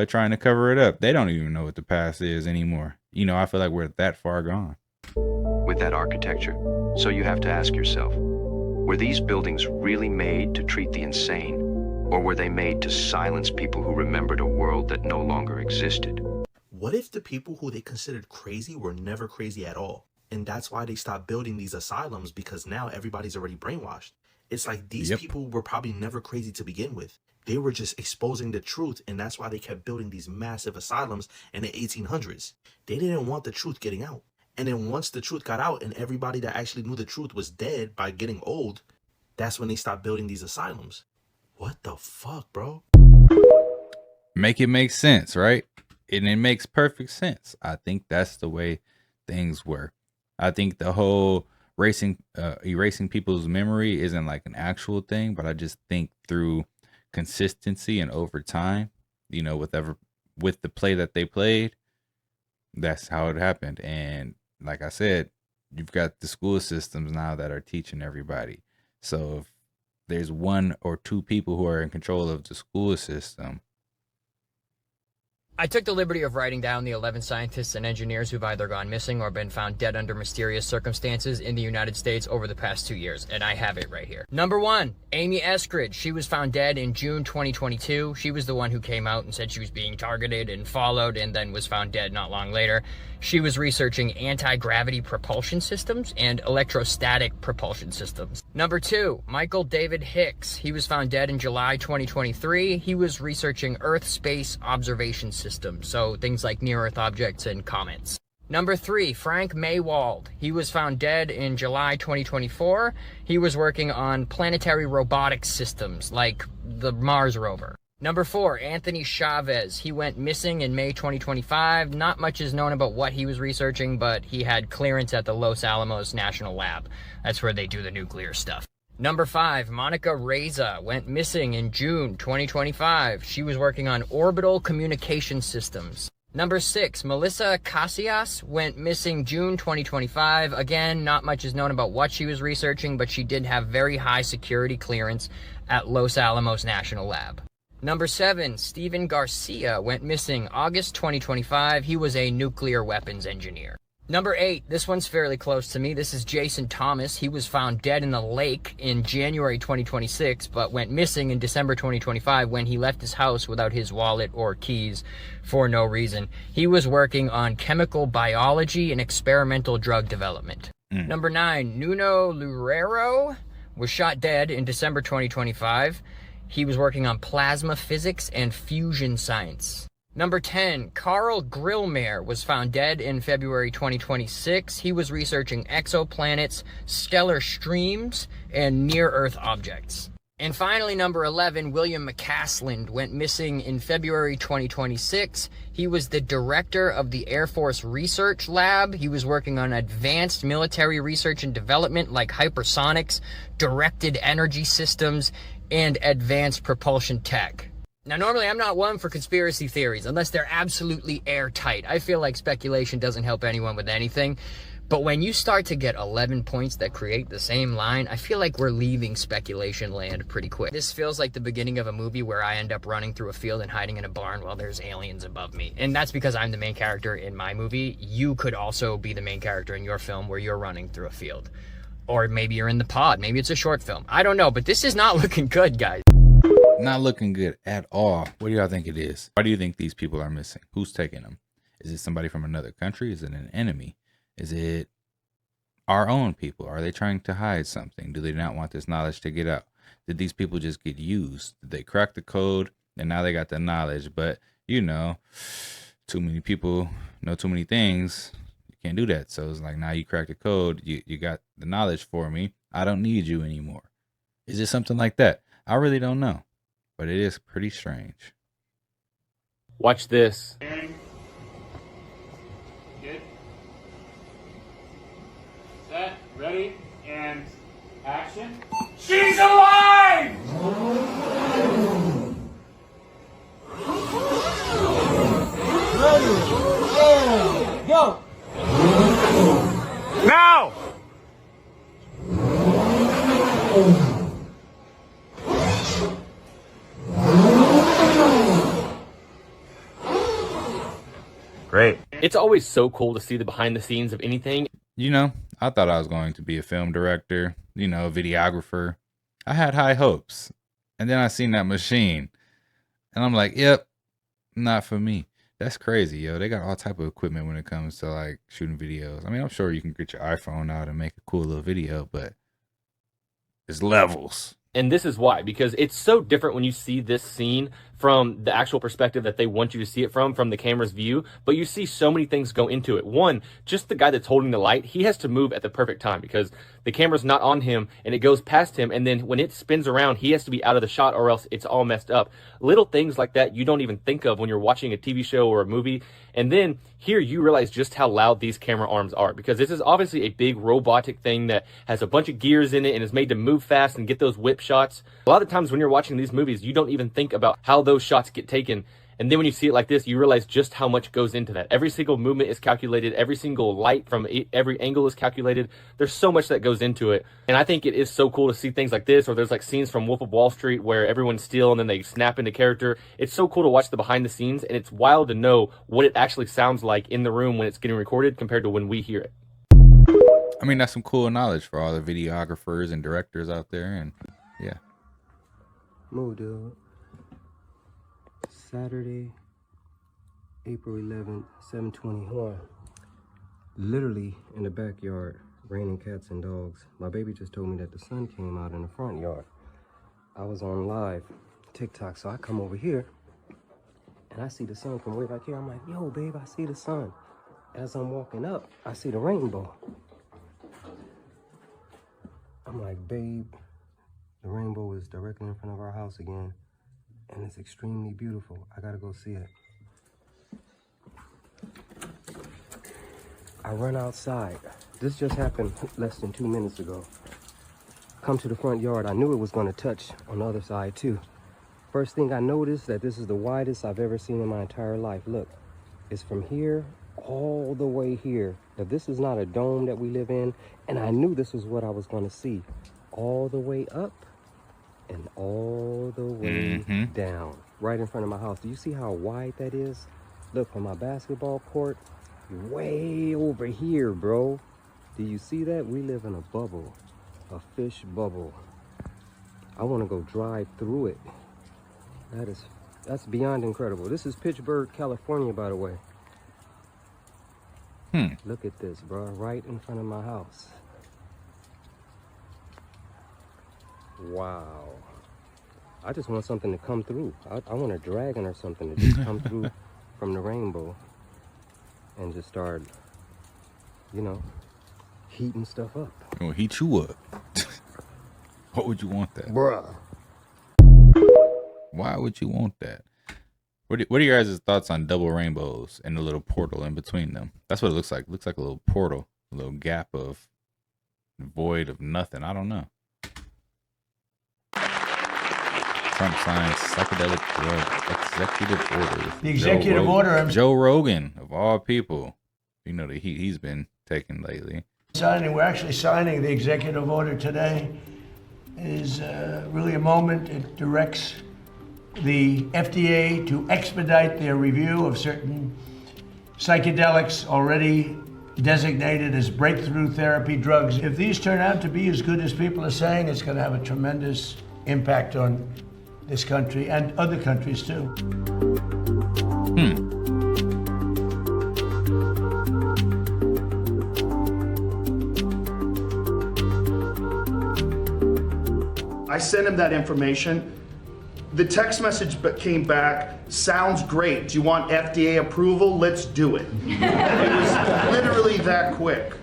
trying to cover it up, they don't even know what the past is anymore. You know, I feel like we're that far gone. With that architecture. So you have to ask yourself, were these buildings really made to treat the insane? Or were they made to silence people who remembered a world that no longer existed? What if the people who they considered crazy were never crazy at all? And that's why they stopped building these asylums, because now everybody's already brainwashed. It's like these people were probably never crazy to begin with. They were just exposing the truth, and that's why they kept building these massive asylums in the 1800s. They didn't want the truth getting out. And then once the truth got out and everybody that actually knew the truth was dead by getting old, that's when they stopped building these asylums. What the fuck, bro? Make it make sense, right? And it makes perfect sense. I think that's the way things were. I think the whole erasing people's memory isn't like an actual thing, but I just think through consistency and over time, you know, with the play that they played, that's how it happened. And like I said, you've got the school systems now that are teaching everybody. So if there's one or two people who are in control of the school system. I took the liberty of writing down the 11 scientists and engineers who've either gone missing or been found dead under mysterious circumstances in the United States over the past 2 years, and I have it right here. Number 1, Amy Eskridge. She was found dead in June 2022. She was the one who came out and said she was being targeted and followed, and then was found dead not long later. She was researching anti-gravity propulsion systems and electrostatic propulsion systems. Number 2, Michael David Hicks. He was found dead in July 2023. He was researching Earth space observation systems, so things like near-Earth objects and comets. Number 3, Frank Maywald. He was found dead in July 2024. He was working on planetary robotics systems like the Mars rover. Number 4, Anthony Chavez. He went missing in May 2025. Not much is known about what he was researching, but he had clearance at the Los Alamos National Lab. That's where they do the nuclear stuff. Number 5, Monica Reza went missing in June 2025. She was working on orbital communication systems. Number 6, Melissa Casillas went missing June 2025. Again, not much is known about what she was researching, but she did have very high security clearance at Los Alamos National Lab. Number 7, Steven Garcia went missing August 2025. He was a nuclear weapons engineer. Number 8, this one's fairly close to me. This is Jason Thomas. He was found dead in the lake in January 2026, but went missing in December 2025 when he left his house without his wallet or keys for no reason. He was working on chemical biology and experimental drug development. Number 9, Nuno Loureiro was shot dead in December 2025. He was working on plasma physics and fusion science. Number 10, Carl Grillmare was found dead in February 2026. He was researching exoplanets, stellar streams, and near-Earth objects. And finally, number 11, William McCasland went missing in February 2026. He was the director of the Air Force Research Lab. He was working on advanced military research and development like hypersonics, directed energy systems, and advanced propulsion tech. Now, normally I'm not one for conspiracy theories unless they're absolutely airtight. I feel like speculation doesn't help anyone with anything. But when you start to get 11 points that create the same line, I feel like we're leaving speculation land pretty quick. This feels like the beginning of a movie where I end up running through a field and hiding in a barn while there's aliens above me. And that's because I'm the main character in my movie. You could also be the main character in your film where you're running through a field. Or maybe you're in the pod. Maybe it's a short film. I don't know, but this is not looking good, guys. Not looking good at all. What do y'all think it is? Why do you think these people are missing? Who's taking them? Is it somebody from another country? Is it an enemy? Is it our own people? Are they trying to hide something? Do they not want this knowledge to get out? Did these people just get used? Did they crack the code and now they got the knowledge? But, you know, too many people know too many things. You can't do that. So it's like, now you cracked the code. You got the knowledge for me. I don't need you anymore. Is it something like that? I really don't know. But it is pretty strange. Watch this. Good. Set, ready, and action. She's alive! Ready, go! Now! Great. It's always so cool to see the behind the scenes of anything. You know, I thought I was going to be a film director, you know, a videographer. I had high hopes. And then I seen that machine. And I'm like, yep, not for me. That's crazy, yo. They got all type of equipment when it comes to like shooting videos. I mean, I'm sure you can get your iPhone out and make a cool little video, but it's levels. And this is why, because it's so different when you see this scene from the actual perspective that they want you to see it from the camera's view, but you see so many things go into it. One, just the guy that's holding the light, he has to move at the perfect time because the camera's not on him and it goes past him, and then when it spins around, he has to be out of the shot or else it's all messed up. Little things like that you don't even think of when you're watching a TV show or a movie. And then here you realize just how loud these camera arms are, because this is obviously a big robotic thing that has a bunch of gears in it and is made to move fast and get those whip shots. A lot of times when you're watching these movies, you don't even think about how those shots get taken. And then when you see it like this, you realize just how much goes into that. Every single movement is calculated. Every single light from every angle is calculated. There's so much that goes into it. And I think it is so cool to see things like this, or there's like scenes from Wolf of Wall Street where everyone's still and then they snap into character. It's so cool to watch the behind the scenes, and it's wild to know what it actually sounds like in the room when it's getting recorded compared to when we hear it. I mean, that's some cool knowledge for all the videographers and directors out there. And yeah. Move, dude. Saturday, April 11th, 7:21. Literally in the backyard, raining cats and dogs. My baby just told me that the sun came out in the front yard. I was on live TikTok, so I come over here and I see the sun from way back here. I'm like, yo, babe, I see the sun. As I'm walking up, I see the rainbow. I'm like, babe, the rainbow is directly in front of our house again. And it's extremely beautiful. I gotta go see it. I run outside. This just happened less than 2 minutes ago. Come to the front yard. I knew it was gonna touch on the other side too. First thing I noticed that this is the widest I've ever seen in my entire life. Look, it's from here all the way here. Now this is not a dome that we live in, and I knew this was what I was gonna see. All the way up and all the way down, right in front of my house. Do you see how wide that is? Look, from my basketball court, way over here, bro. Do you see that? We live in a bubble, a fish bubble. I want to go drive through it. That's beyond incredible. This is Pittsburgh, California, by the way. Look at this, bro, right in front of my house. Wow. I just want something to come through. I want a dragon or something to just come through from the rainbow and just start, you know, heating stuff up. It'll heat you up. What would you want that? Bruh. Why would you want that? What are your guys' thoughts on double rainbows and the little portal in between them? That's what it looks like. It looks like a little portal, a little gap of void of nothing. I don't know. Trump signs psychedelic drug executive order. The executive order. Joe Rogan, of all people. You know the heat he's been taking lately. We're actually signing the executive order today. It is really a moment. It directs the FDA to expedite their review of certain psychedelics already designated as breakthrough therapy drugs. If these turn out to be as good as people are saying, it's going to have a tremendous impact on this country and other countries too. I sent him that information. The text message came back, sounds great. Do you want FDA approval? Let's do it. It was literally that quick.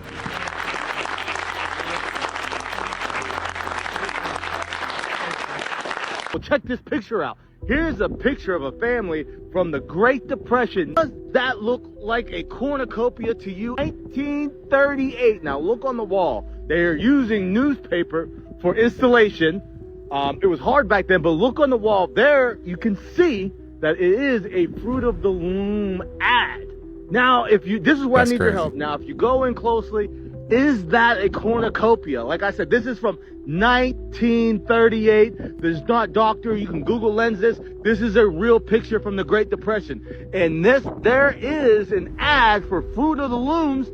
Well, check this picture out. Here's a picture of a family from the Great Depression. Does that look like a cornucopia to you? 1938. Now look on the wall. They're using newspaper for installation. It was hard back then, but look on the wall there. You can see that it is a Fruit of the Loom ad. Now, this is where I need your help. Now, if you go in closely, is that a cornucopia? Like I said, this is from 1938. This is not doctor. You can Google lens this. This is a real picture from the Great Depression. And there is an ad for Fruit of the Looms.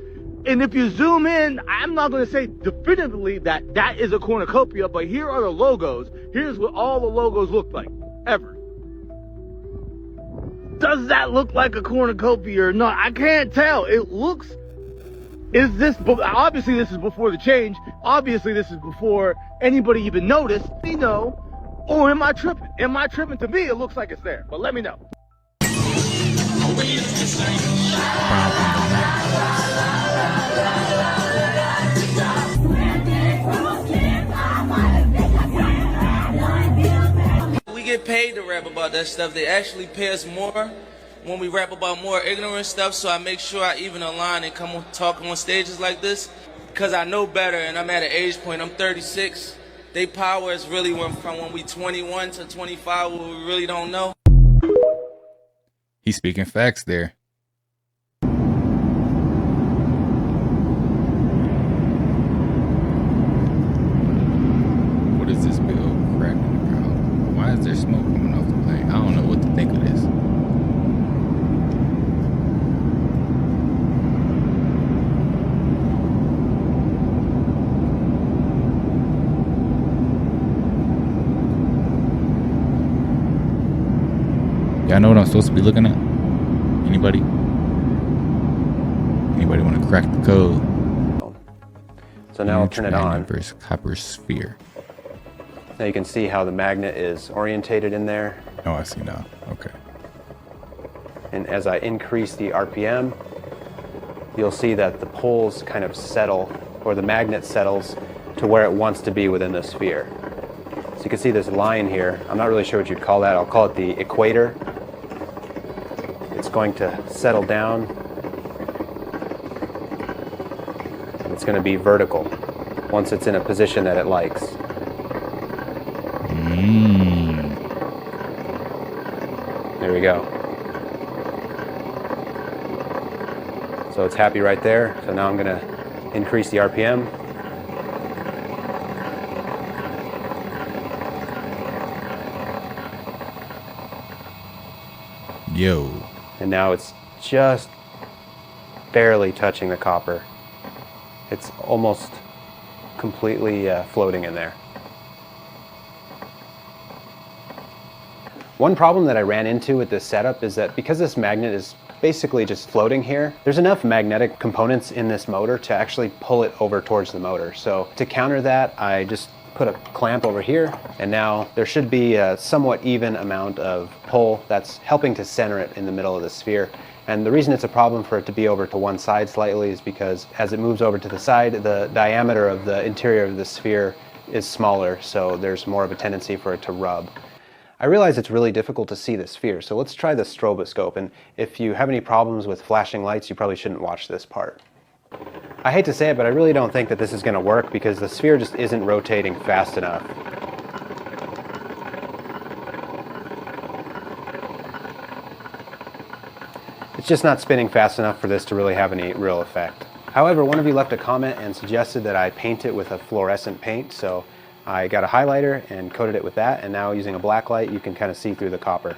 And if you zoom in, I'm not going to say definitively that that is a cornucopia, but here are the logos. Here's what all the logos look like, ever. Does that look like a cornucopia or not? I can't tell. It looks, obviously this is before the change. Obviously this is before anybody even noticed. Let me know. Or am I tripping? Am I tripping? To me, it looks like it's there, but let me know. We get paid to rap about that stuff. They actually pay us more when we rap about more ignorant stuff, so I make sure I even a line and come talk on stages like this, because I know better and I'm at an age point. I'm 36. They power is really from when we 21 to 25, where we really don't know. He's speaking facts there. What is this bill cracking about? Why is there smoke coming off the plane? I don't know what to think of this. Y'all know what I'm supposed to be looking at? Anybody? Anybody want to crack the code? So now I'll turn it on. Versus copper sphere. Now you can see how the magnet is orientated in there. Oh, I see now. Okay. And as I increase the RPM, you'll see that the poles kind of settle, or the magnet settles to where it wants to be within the sphere. So you can see this line here. I'm not really sure what you'd call that. I'll call it the equator. It's going to settle down. And it's going to be vertical once it's in a position that it likes. There we go. So it's happy right there. So now I'm going to increase the RPM. Yo. And now it's just barely touching the copper. It's almost completely floating in there. One problem that I ran into with this setup is that because this magnet is basically just floating here, there's enough magnetic components in this motor to actually pull it over towards the motor. So to counter that, I just put a clamp over here, and now there should be a somewhat even amount of pull that's helping to center it in the middle of the sphere. And the reason it's a problem for it to be over to one side slightly is because as it moves over to the side, the diameter of the interior of the sphere is smaller, so there's more of a tendency for it to rub. I realize it's really difficult to see the sphere, so let's try the stroboscope, and if you have any problems with flashing lights, you probably shouldn't watch this part. I hate to say it, but I really don't think that this is going to work because the sphere just isn't rotating fast enough. It's just not spinning fast enough for this to really have any real effect. However, one of you left a comment and suggested that I paint it with a fluorescent paint, so I got a highlighter and coated it with that, and now using a black light you can kind of see through the copper.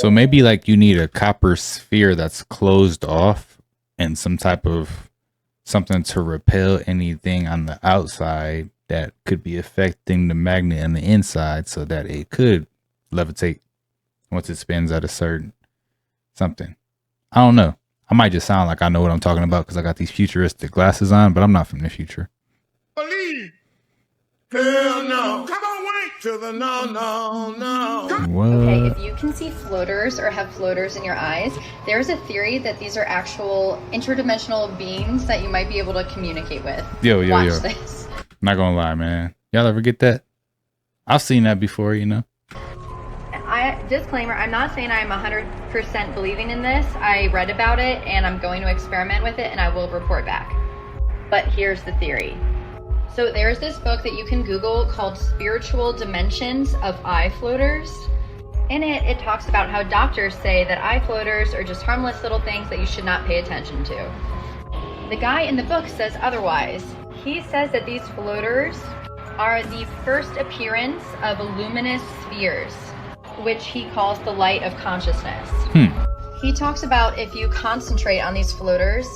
So maybe like you need a copper sphere that's closed off and some type of something to repel anything on the outside that could be affecting the magnet on the inside so that it could levitate once it spins at a certain something. I don't know. I might just sound like I know what I'm talking about because I got these futuristic glasses on, but I'm not from the future. Believe. Hell no. Come on, wait to the no. What? Okay, if you can see floaters or have floaters in your eyes, there's a theory that these are actual interdimensional beings that you might be able to communicate with. Watch this. Not gonna lie, man. Y'all ever get that? I've seen that before, you know. Disclaimer, I'm not saying I'm 100% believing in this. I read about it and I'm going to experiment with it and I will report back. But here's the theory. So there's this book that you can Google called Spiritual Dimensions of Eye Floaters. In it, it talks about how doctors say that eye floaters are just harmless little things that you should not pay attention to. The guy in the book says otherwise. He says that these floaters are the first appearance of luminous spheres, which he calls the light of consciousness. He talks about if you concentrate on these floaters,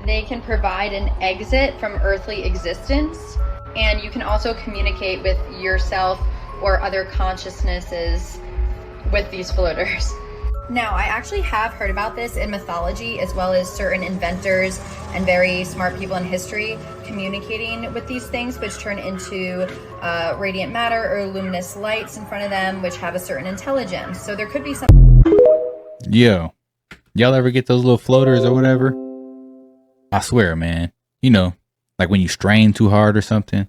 they can provide an exit from earthly existence, and you can also communicate with yourself or other consciousnesses with these floaters. Now, I actually have heard about this in mythology, as well as certain inventors and very smart people in history communicating with these things, which turn into radiant matter or luminous lights in front of them, which have a certain intelligence. So there could be some... Yo, y'all ever get those little floaters or whatever? I swear, man. You know, like when you strain too hard or something.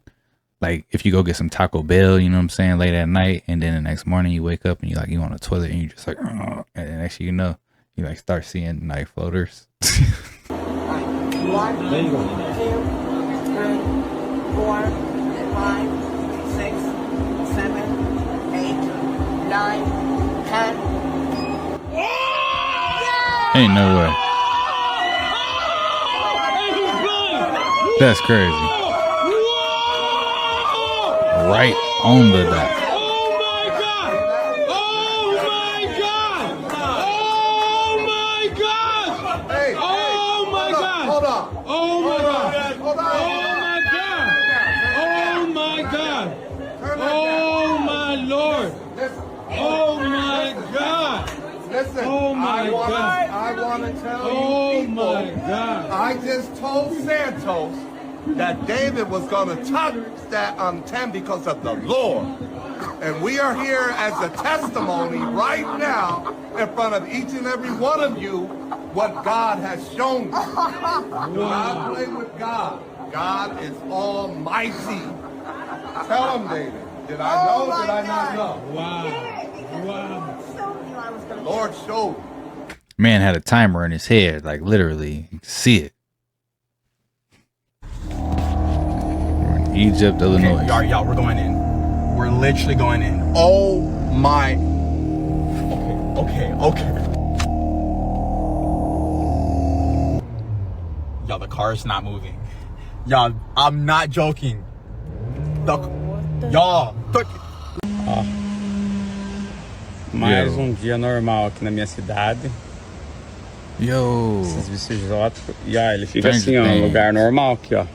Like if you go get some Taco Bell, you know what I'm saying, late at night, and then the next morning you wake up and you on the toilet and you just like, and the next thing you know, you like start seeing night floaters. 1, 2, 3, 4, 5, 6, 7, 8, 9, 10. Ain't no way. That's crazy. Right on the dot. Oh my god! Oh my god! Oh my god! Hey, oh my god! Hold on! Oh my god! Hold on! Oh my god! Oh my lord! Oh my god! Listen, oh my god! I want to tell oh you people, my god! I just told Santos that David was going to touch that 10 because of the Lord. And we are here as a testimony right now in front of each and every one of you what God has shown me. Do not play with God. God is almighty. Tell him, David. Did I know? Did I not know? Wow. The Lord showed me. Man had a timer in his head, like literally, you can see it. Egypt, Illinois. Okay, y'all, we're going in. We're literally going in. Oh my. Okay. Y'all, the car is not moving. Y'all, I'm not joking. Y'all. Mais dia normal aqui na minha cidade. Yo. Esses bichos exóticos. E ó, ele fica assim, ó, um lugar normal aqui, ó.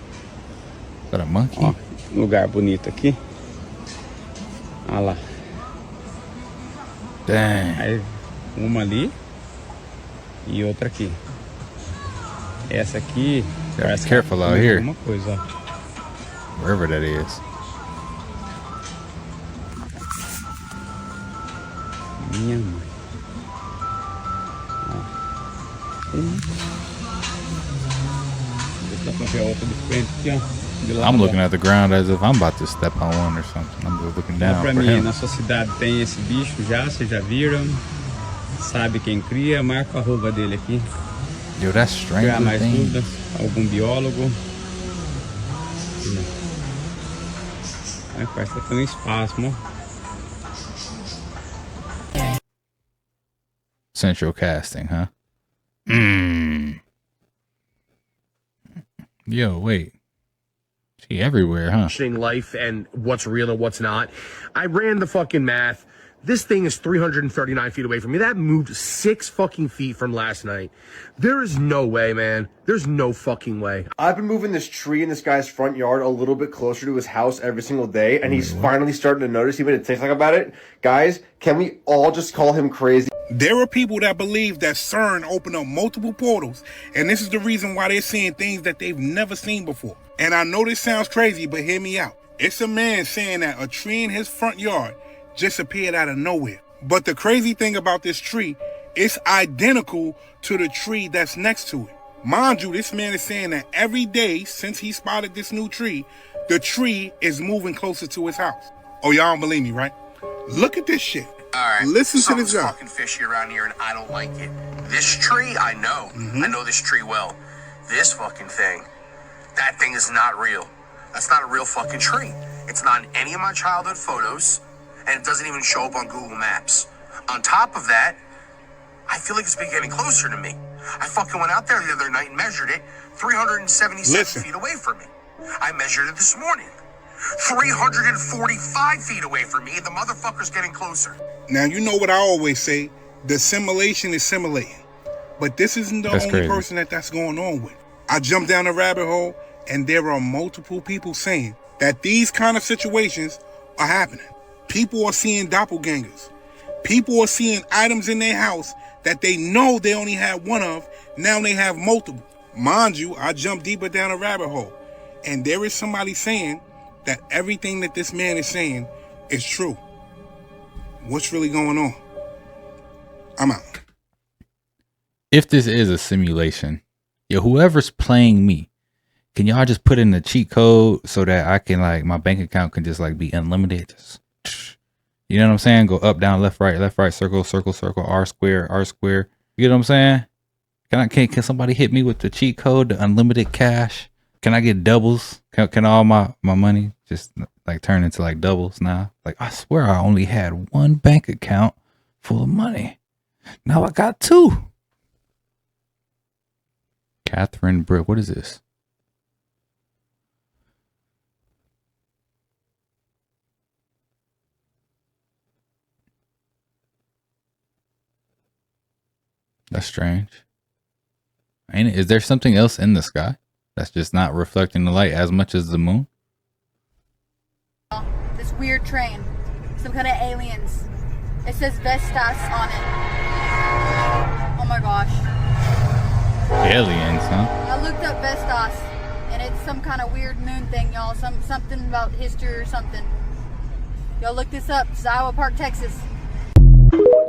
Got a monkey? Ó, lugar bonito aqui. Olha lá. Dang. Aí, uma ali e outra aqui. Essa aqui parece be careful out here. Alguma coisa, ó. Wherever that is. Minha mãe. I'm looking at the ground as if I'm about to step on one or something. I'm just looking down Pra for mim, him. na sua cidade tem esse bicho já, vocês já viram? Sabe quem cria? Marca a arroba dele aqui. Yo, that's strange. Se tiver mais dúvidas, algum biólogo. Ai, parece que tá tendo espasmo. Central casting, huh? Yo, wait. She everywhere, huh? Life and what's real and what's not. I ran the fucking math. This thing is 339 feet away from me. That moved 6 fucking feet from last night. There is no way, man. There's no fucking way. I've been moving this tree in this guy's front yard a little bit closer to his house every single day, and he's finally starting to notice he made a TikTok about it. Guys, can we all just call him crazy? There are people that believe that CERN opened up multiple portals, and this is the reason why they're seeing things that they've never seen before. And I know this sounds crazy, but hear me out. It's a man saying that a tree in his front yard just appeared out of nowhere. But the crazy thing about this tree, it's identical to the tree that's next to it. Mind you, this man is saying that every day since he spotted this new tree, the tree is moving closer to his house. Oh, y'all don't believe me, right? Look at this shit. All right. Listen to this guy. Something's fucking fishy around here, and I don't like it. This tree, I know. I know this tree well. This fucking thing, that thing is not real. That's not a real fucking tree. It's not in any of my childhood photos, and it doesn't even show up on Google Maps. On top of that, I feel like it's been getting closer to me. I fucking went out there the other night and measured it 377 feet away from me. I measured it this morning. 345 feet away from me. The motherfucker's getting closer. Now, you know what I always say, the simulation is simulating. But this isn't the only person that's going on with. I jumped down a rabbit hole, and there are multiple people saying that these kind of situations are happening. People are seeing doppelgangers. People are seeing items in their house that they know they only had one of, now they have multiple. Mind you, I jumped deeper down a rabbit hole, and there is somebody saying that everything that this man is saying is true. What's really going on? I'm out. If this is a simulation, whoever's playing me, can y'all just put in the cheat code so that I can, like, my bank account can just, like, be unlimited? Just, you know what I'm saying? Go up, down, left, right, circle, circle, circle, R square. You know what I'm saying? Can somebody hit me with the cheat code, the unlimited cash? Can I get doubles? Can all my money just, like, turn into, like, doubles now? Like, I swear I only had one bank account full of money. Now I got 2. Catherine Britt, what is this? That's strange. Ain't it? Is there something else in the sky that's just not reflecting the light as much as the moon? This weird train. Some kind of aliens. It says Vestas on it. Oh my gosh. Aliens, huh? I looked up Vestas, and it's some kind of weird moon thing, y'all. Something about history or something. Y'all look this up. It's Iowa Park, Texas.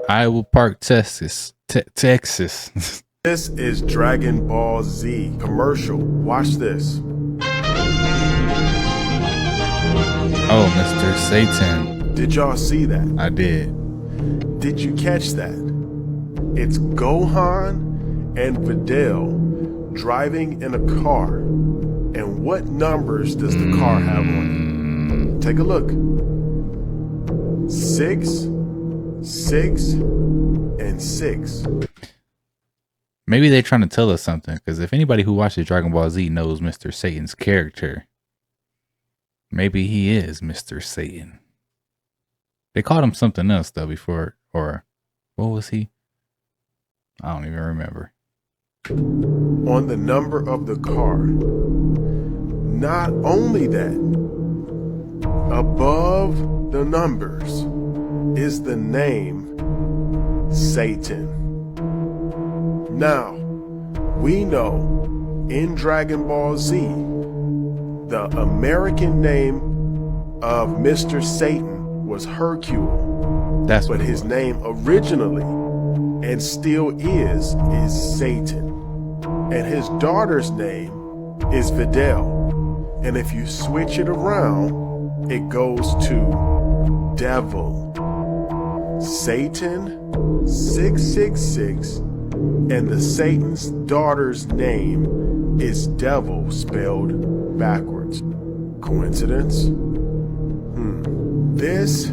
Iowa Park, Texas. Texas. This is Dragon Ball Z commercial. Watch this. Oh, Mr. Satan. Did y'all see that? I did. Did you catch that? It's Gohan and Videl driving in a car. And what numbers does the car have on it? Take a look. 6, 6, and 6. Maybe they're trying to tell us something, because if anybody who watches Dragon Ball Z knows Mr. Satan's character, maybe he is Mr. Satan. They called him something else though before, or what was he? I don't even remember. On the number of the car. Not only that, above the numbers is the name Satan. Now, we know in Dragon Ball Z, the American name of Mr. Satan was Hercule. But his name originally, and still is Satan. And his daughter's name is Videl. And if you switch it around, it goes to Devil. Satan 666, and the Satan's daughter's name is Devil spelled backwards. Coincidence? This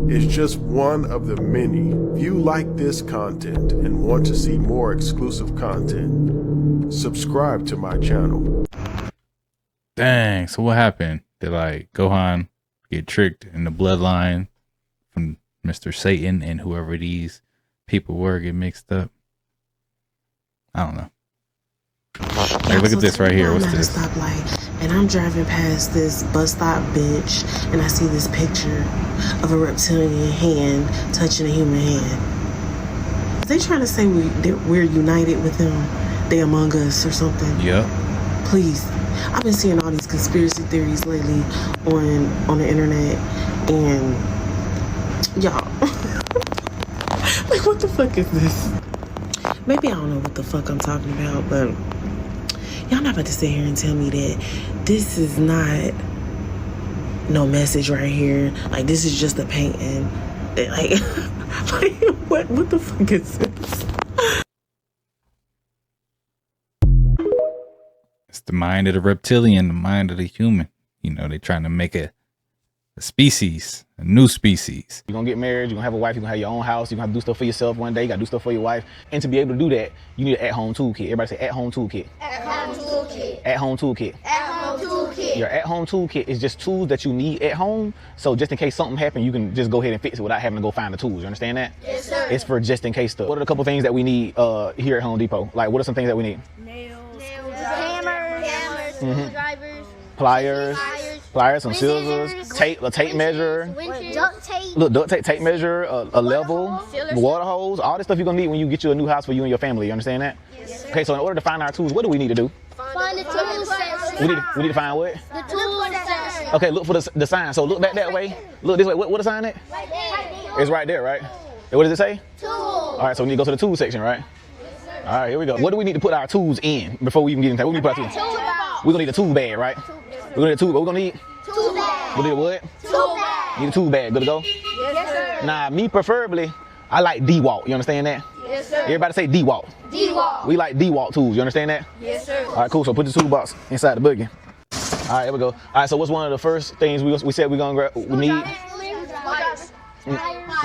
is just one of the many. If you like this content and want to see more exclusive content, subscribe to my channel. Dang, so what happened? Did, like, Gohan get tricked in the bloodline Mr. Satan and whoever these people were get mixed up. I don't know. Like, look at this right here. What's this? Stoplight, and I'm driving past this bus stop bench, and I see this picture of a reptilian hand touching a human hand. Are they trying to say we're united with them? They among us or something? Yep. Please. I've been seeing all these conspiracy theories lately on the internet, and y'all, like, what the fuck is this? Maybe I don't know what the fuck I'm talking about, but y'all not about to sit here and tell me that this is not no message right here. Like, this is just a painting. Like, what the fuck is this? It's the mind of the reptilian, the mind of the human. You know, they're trying to make a species, a new species. You're gonna get married, you're gonna have a wife, you're gonna have your own house, you're gonna have to do stuff for yourself one day, you gotta do stuff for your wife. And to be able to do that, you need an at-home toolkit. Everybody say at-home toolkit. At-home toolkit. At-home toolkit. At-home toolkit. Your at-home toolkit is just tools that you need at home. So just in case something happens, you can just go ahead and fix it without having to go find the tools. You understand that? Yes, sir. It's for just in case stuff. What are the couple things that we need here at Home Depot? Like, what are some things that we need? Nails, hammers, screwdrivers, Pliers, some scissors, tape, a tape measure, duct tape, duct tape, tape measure, a level, water hose, all this stuff you're gonna need when you get you a new house for you and your family. You understand that? Yes, sir. Okay, so in order to find our tools, what do we need to do? Find the tools section. We need to find what? The tools section. Okay, look for the sign. So look back that way. Look this way. What the sign at? Right there. It's right there, right? And what does it say? Tools. All right, so we need to go to the tools section, right? All right, here we go. What do we need to put our tools in before we even get into that? What do we need to put our tools? We're gonna need a tool bag, right? We're gonna need a tool. What we're gonna need? Tool bag. We need a what? Tool bag. Need a tool bag. Good to go? Yes, sir. Nah, me preferably, I like D-Walk. You understand that? Yes, sir. Everybody say D-Walk. D-Walk. We like D-Walk tools. You understand that? Yes, sir. All right, cool. So put the toolbox inside the buggy. All right, here we go. All right, so what's one of the first things we said we're gonna grab? We need?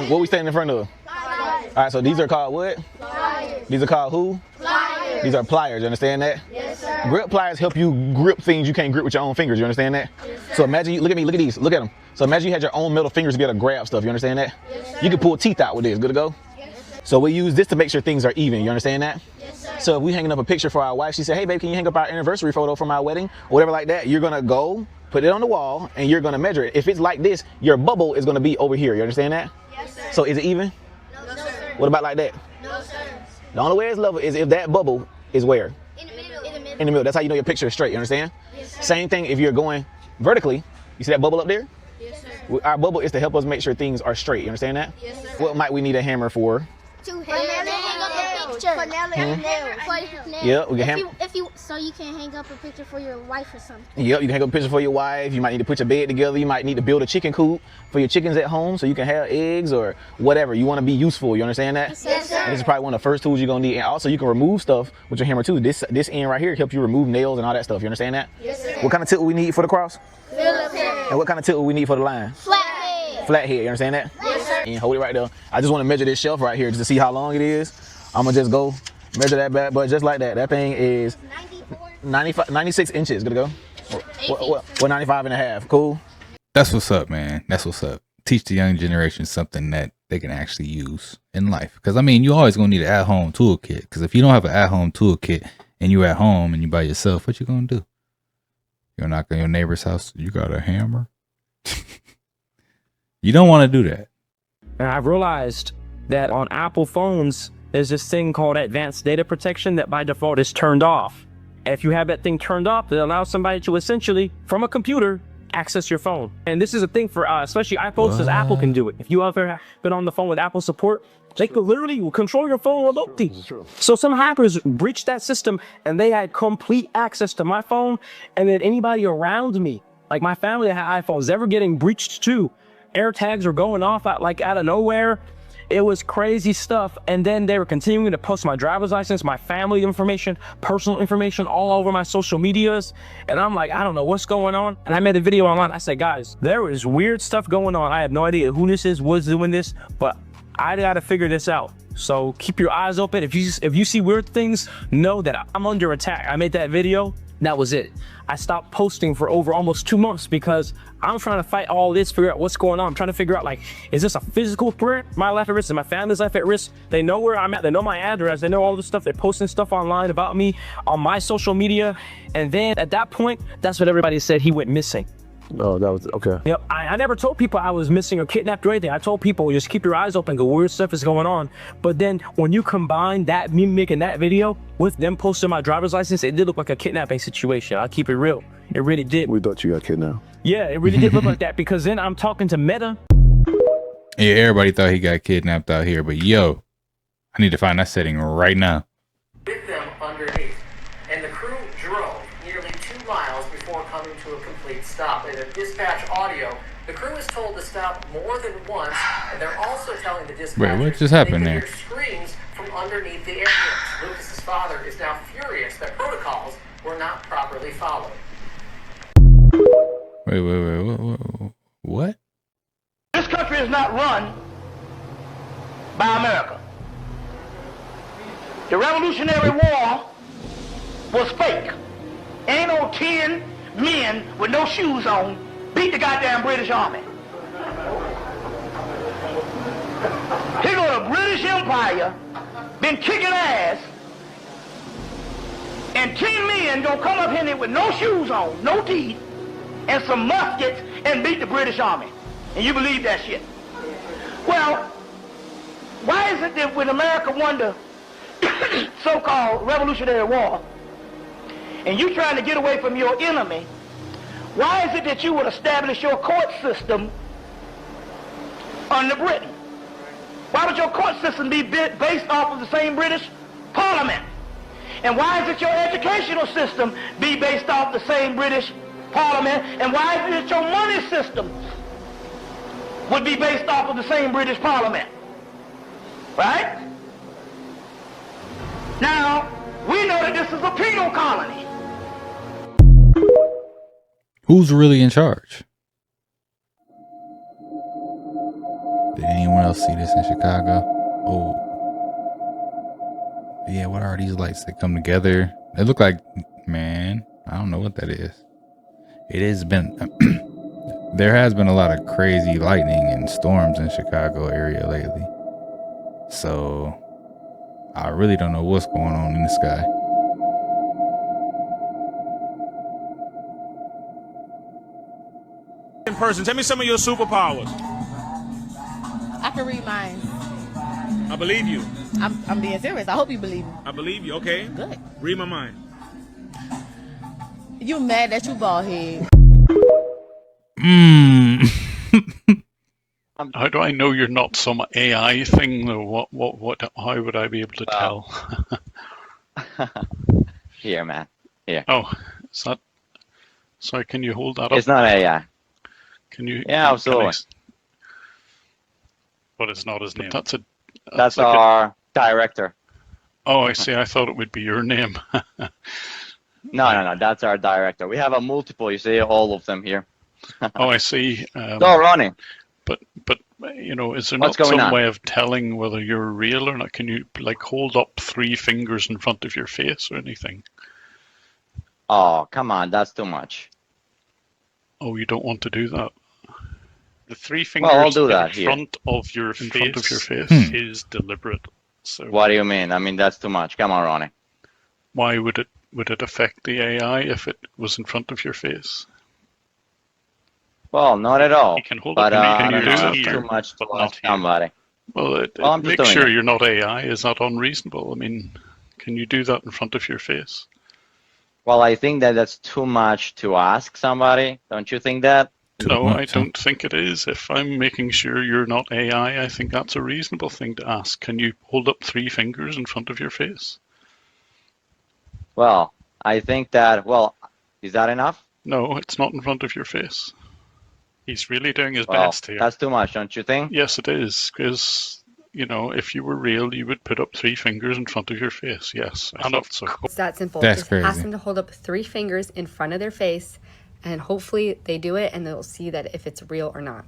What we standing in front of? All right, so these are called what? Pliers. These are called who? Pliers. These are pliers. You understand that? Yes, sir. Grip pliers help you grip things you can't grip with your own fingers. You understand that? Yes, sir. So imagine you look at me, look at these, look at them. So imagine you had your own metal fingers to be able to grab stuff. You understand that? Yes, sir. You can pull teeth out with this. Good to go? Yes, sir. So we use this to make sure things are even. You understand that? Yes, sir. So if we hanging up a picture for our wife, she said, "Hey, babe, can you hang up our anniversary photo from our wedding?" Or whatever like that. You're gonna go put it on the wall and you're gonna measure it. If it's like this, your bubble is gonna be over here. You understand that? Yes, sir. So is it even? No, sir. What about like that? No, sir. The only way it's level is if that bubble is where? In the middle. In the middle. In the middle. That's how you know your picture is straight. You understand? Yes, sir. Same thing if you're going vertically. You see that bubble up there? Yes, sir. Our bubble is to help us make sure things are straight. You understand that? Yes, sir. What might we need a hammer for? To hang up a picture. For nails. Yeah, we can hammer. So you can hang up a picture for your wife or something. Yep, you can hang up a picture for your wife. You might need to put your bed together. You might need to build a chicken coop for your chickens at home so you can have eggs or whatever. You want to be useful. You understand that? Yes, sir. And this is probably one of the first tools you're gonna need. And also, you can remove stuff with your hammer too. This end right here helps you remove nails and all that stuff. You understand that? Yes, sir. What kind of tip we need for the cross? Phillips head. And what kind of tip we need for the line? Flathead. Flathead. You understand that? Yes, sir. And hold it right there. I just want to measure this shelf right here just to see how long it is. I'm gonna just go measure that bad, but just like that. That thing is 96 inches. Gonna go. What 95 and a half. Cool. That's what's up, man. That's what's up. Teach the young generation something that they can actually use in life. Because, I mean, you always going to need an at-home toolkit. Because if you don't have an at-home toolkit and you're at home and you by yourself, what you going to do? You're knock on your neighbor's house. You got a hammer? You don't want to do that. And I've realized that on Apple phones, there's this thing called advanced data protection that by default is turned off. And if you have that thing turned off, it allows somebody to essentially, from a computer, access your phone. And this is a thing for especially iPhones, because Apple can do it. If you ever been on the phone with Apple support, they could literally control your phone remotely. So some hackers breached that system and they had complete access to my phone, and then anybody around me, like my family that had iPhones, they were getting breached too. AirTags were going off out of nowhere. It was crazy stuff. And then they were continuing to post my driver's license, my family information, personal information all over my social medias. And I'm like, I don't know what's going on. And I made a video online. I said, guys, there is weird stuff going on. I have no idea who this is, what's doing this, but I gotta figure this out. So keep your eyes open. If you see weird things, know that I'm under attack. I made that video That was it. I stopped posting for over almost 2 months because I'm trying to fight all this, figure out what's going on. I'm trying to figure out, like, is this a physical threat? My life at risk? Is my family's life at risk? They know where I'm at. They know my address. They know all this stuff. They're posting stuff online about me on my social media. And then at that point, that's what everybody said, he went missing. Oh, that was okay. Yep, I never told people I was missing or kidnapped or anything. I told people, just keep your eyes open, 'cause weird stuff is going on. But then when you combine that, me making that video with them posting my driver's license, it did look like a kidnapping situation. I'll keep it real. It really did. We thought you got kidnapped. Yeah, it really did look like that, because then I'm talking to Meta. Yeah, everybody thought he got kidnapped out here, but yo, I need to find that setting right now. With them underneath, and the crew drove nearly 2 miles before coming to a complete stop. In the dispatch audio, the crew is told to stop more than once, and they're also telling the dispatch. Wait, what just happened there? Screams from underneath the ambulance. Lucas's father is now furious that protocols were not properly followed. Wait, what? This country is not run by America. The Revolutionary War was fake. Ain't no 10 men with no shoes on beat the goddamn British Army. Here go the British Empire, been kicking ass, and 10 men gonna come up here with no shoes on, no teeth, and some muskets and beat the British Army. And you believe that shit? Well, why is it that when America won the so-called Revolutionary War, and you trying to get away from your enemy, why is it that you would establish your court system under Britain? Why would your court system be based off of the same British Parliament? And why is it your educational system be based off the same British Parliament? And why is it that your money system would be based off of the same British Parliament? Right? Now, we know that this is a penal colony. Who's really in charge? Did anyone else see this in Chicago? Oh. Yeah, what are these lights that come together? They look like, man, I don't know what that is. It has been, there has been a lot of crazy lightning and storms in Chicago area lately. So, I really don't know what's going on in the sky. In person, tell me some of your superpowers. I can read minds. I believe you. I'm being serious. I hope you believe me. I believe you. Okay. Good. Read my mind. You mad that you bald head? How do I know you're not some AI thing though? How would I be able to tell? Here, man. Here. Oh, is that? Sorry, can you hold that up? It's not AI. Can you? Yeah, absolutely. But it's not his name. That's like our director. Oh, I see. I thought it would be your name. No. That's our director. We have a multiple. You see all of them here. Oh, I see. So, Ronnie. But you know, is there What's not going some on? way of telling whether you're real or not? Can you like hold up 3 fingers in front of your face or anything? Oh, come on. That's too much. Oh, you don't want to do that. The 3 fingers I'll do that in here. front of your face is deliberate. So What do you mean? I mean, that's too much. Come on, Ronnie. why would it affect the AI if it was in front of your face? Well, not at all. You can hold But up I can you don't do know, that it's here, too much to but not ask here? somebody. Well, I'm just make doing sure it. you're not AI is not unreasonable. I mean, can you do that in front of your face? Well, I think that that's too much to ask somebody. Don't you think that? No, I don't think it is. If I'm making sure you're not AI, I think that's a reasonable thing to ask. Can you hold up 3 fingers in front of your face? Well, I think that, is that enough? No, it's not in front of your face. He's really doing his Well, best here. that's too much, don't you think? Yes, it is, because, you know, if you were real, you would put up 3 fingers in front of your face. Yes, I thought so. It's that simple. That's Just crazy. ask them to hold up 3 fingers in front of their face, and hopefully they do it, and they'll see that if it's real or not.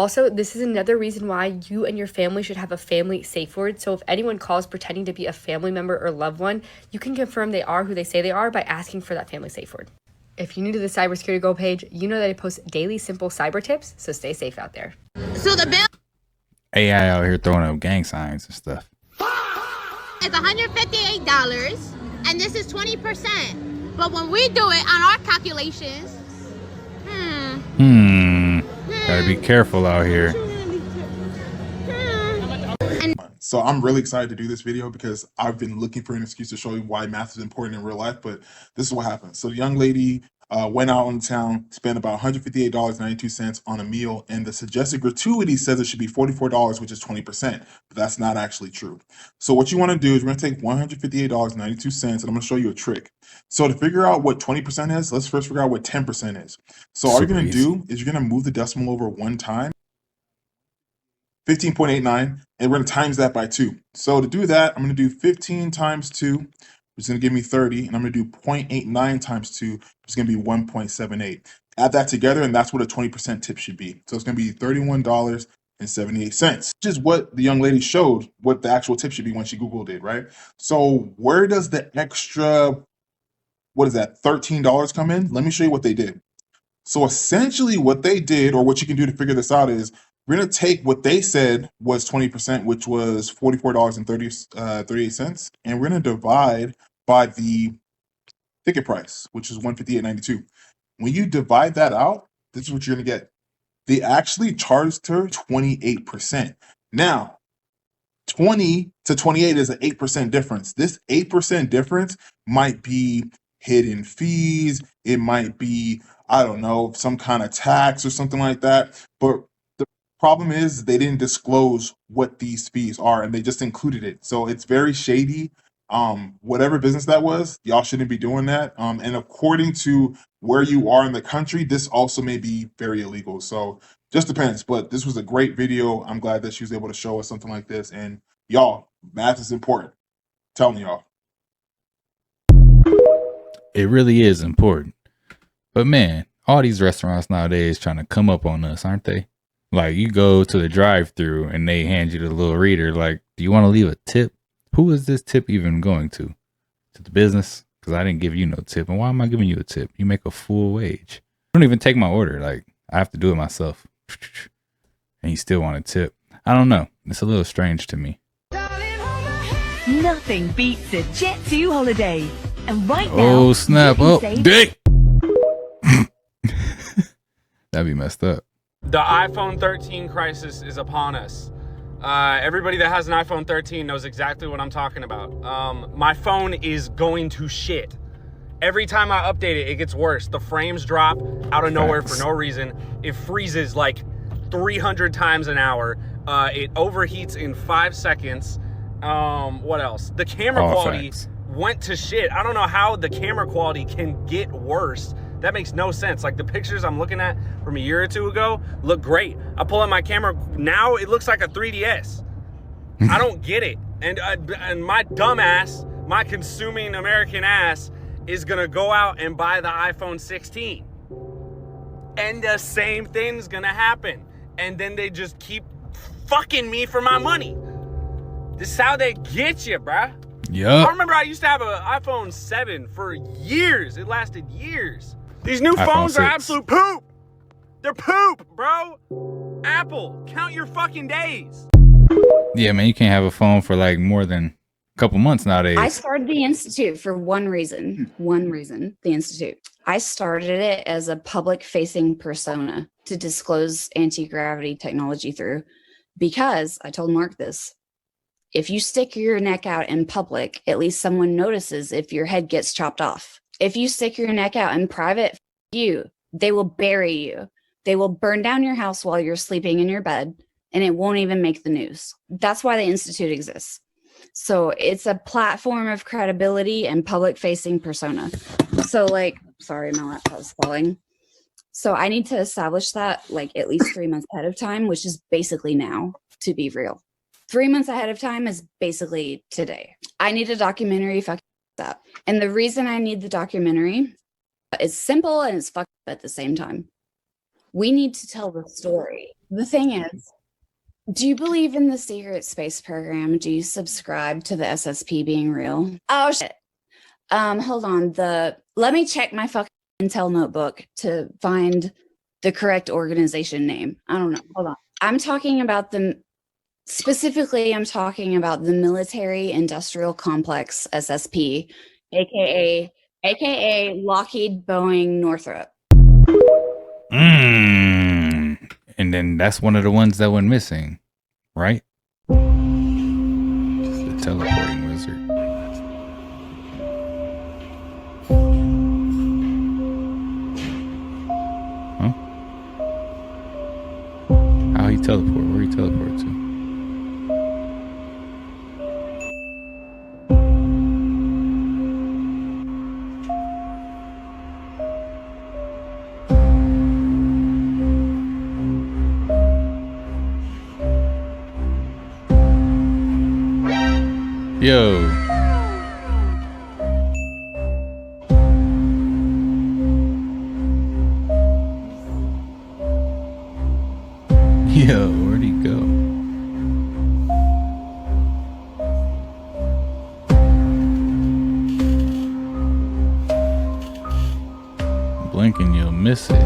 Also, this is another reason why you and your family should have a family safe word. So if anyone calls pretending to be a family member or loved one, you can confirm they are who they say they are by asking for that family safe word. If you're new to the Cybersecurity Go page, you know that I post daily simple cyber tips, so stay safe out there. So the bill AI out here throwing up gang signs and stuff. is $158, and this is 20%. But when we do it on our calculations, Gotta be careful out here. So I'm really excited to do this video because I've been looking for an excuse to show you why math is important in real life, but this is what happened. So the young lady went out on town, spent about $158.92 on a meal, and the suggested gratuity says it should be $44, which is 20%, but that's not actually true. So what you want to do is we're going to take $158.92, and I'm going to show you a trick. So to figure out what 20% is, let's first figure out what 10% is. So all you're going to do is you're going to move the decimal over one time, 15.89, and we're going to times that by 2. So to do that, I'm going to do 15 times 2, which is going to give me 30, and I'm going to do 0.89 times 2, which is going to be 1.78. Add that together, and that's what a 20% tip should be. So it's going to be $31.78, which is what the young lady showed what the actual tip should be when she Googled it, right? So where does the extra, what is that, $13 come in? Let me show you what they did. So essentially what they did, or what you can do to figure this out, is we're going to take what they said was 20%, which was $44.38, and we're going to divide by the ticket price, which is $158.92. When you divide that out, this is what you're going to get. They actually charged her 28%. Now, 20 to 28 is an 8% difference. This 8% difference might be hidden fees. It might be, I don't know, some kind of tax or something like that. But the problem is they didn't disclose what these fees are, and they just included it. So it's very shady. Whatever business that was, y'all shouldn't be doing that. And according to where you are in the country, this also may be very illegal. So just depends. But this was a great video. I'm glad that she was able to show us something like this. And y'all, math is important. I'm telling y'all. It really is important. But man, all these restaurants nowadays trying to come up on us, aren't they? Like, you go to the drive-thru and they hand you the little reader, like, do you want to leave a tip? Who is this tip even going to? To the business? Because I didn't give you no tip. And why am I giving you a tip? You make a full wage. You don't even take my order. Like, I have to do it myself. And you still want a tip. I don't know. It's a little strange to me. Nothing beats a Jet2 holiday. And right now, oh, snap. you can Oh, save- dick. That'd be messed up. The iPhone 13 crisis is upon us. Everybody that has an iPhone 13 knows exactly what I'm talking about. My phone is going to shit. Every time I update it, it gets worse. The frames drop out of nowhere for no reason. It freezes like 300 times an hour. It overheats in 5 seconds. What else? The camera quality went to shit. I don't know how the camera quality can get worse. That makes no sense. Like, the pictures I'm looking at from a year or two ago look great. I pull out my camera now, it looks like a 3DS. I don't get it. And my dumb ass, my consuming American ass, is gonna go out and buy the iPhone 16. And the same thing's gonna happen. And then they just keep fucking me for my money. This is how they get you, bruh. Yup. I remember I used to have an iPhone 7 for years. It lasted years. These new iPhone phones are 6. absolute poop. They're poop, bro. Apple, count your fucking days. Yeah, man, you can't have a phone for like more than a couple months nowadays. I started the Institute for one reason, the Institute. I started it as a public-facing persona to disclose anti-gravity technology through, because I told Mark this. If you stick your neck out in public, at least someone notices if your head gets chopped off. If you stick your neck out in private, they will bury you. They will burn down your house while you're sleeping in your bed, and it won't even make the news. That's why the Institute exists. So it's a platform of credibility and public-facing persona. So, like, sorry, my laptop's falling. So I need to establish that, like, at least 3 months ahead of time, which is basically now, to be real. 3 months ahead of time is basically today. I need a documentary fucking up. And the reason I need the documentary is simple and it's fucked up at the same time. We need to tell the story. The thing is, do you believe in the secret space program? Do you subscribe to the SSP being real? Oh shit. Hold on. Let me check my fucking Intel notebook to find the correct organization name. I don't know. Hold on. I'm talking about specifically, I'm talking about the Military Industrial Complex SSP, aka Lockheed Boeing Northrop. And then that's one of the ones that went missing, right? Just the teleporting wizard. Huh? How he teleport? Where he teleport to? Yo. Yo, where'd he go? Blink and you'll miss it.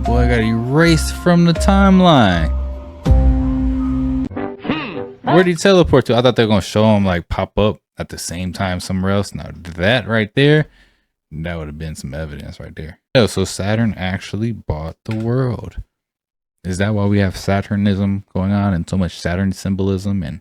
Boy, I got erased from the timeline. Where'd he teleport to? I thought they were gonna show him like pop up at the same time somewhere else. Now that right there, that would have been some evidence right there. Oh, so Saturn actually bought the world. Is that why we have Saturnism going on and so much Saturn symbolism and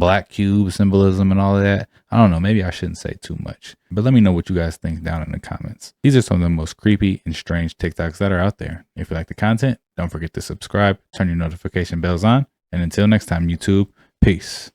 black cube symbolism and all of that? I don't know. Maybe I shouldn't say too much. But let me know what you guys think down in the comments. These are some of the most creepy and strange TikToks that are out there. If you like the content, don't forget to subscribe, turn your notification bells on. And until next time, YouTube, peace.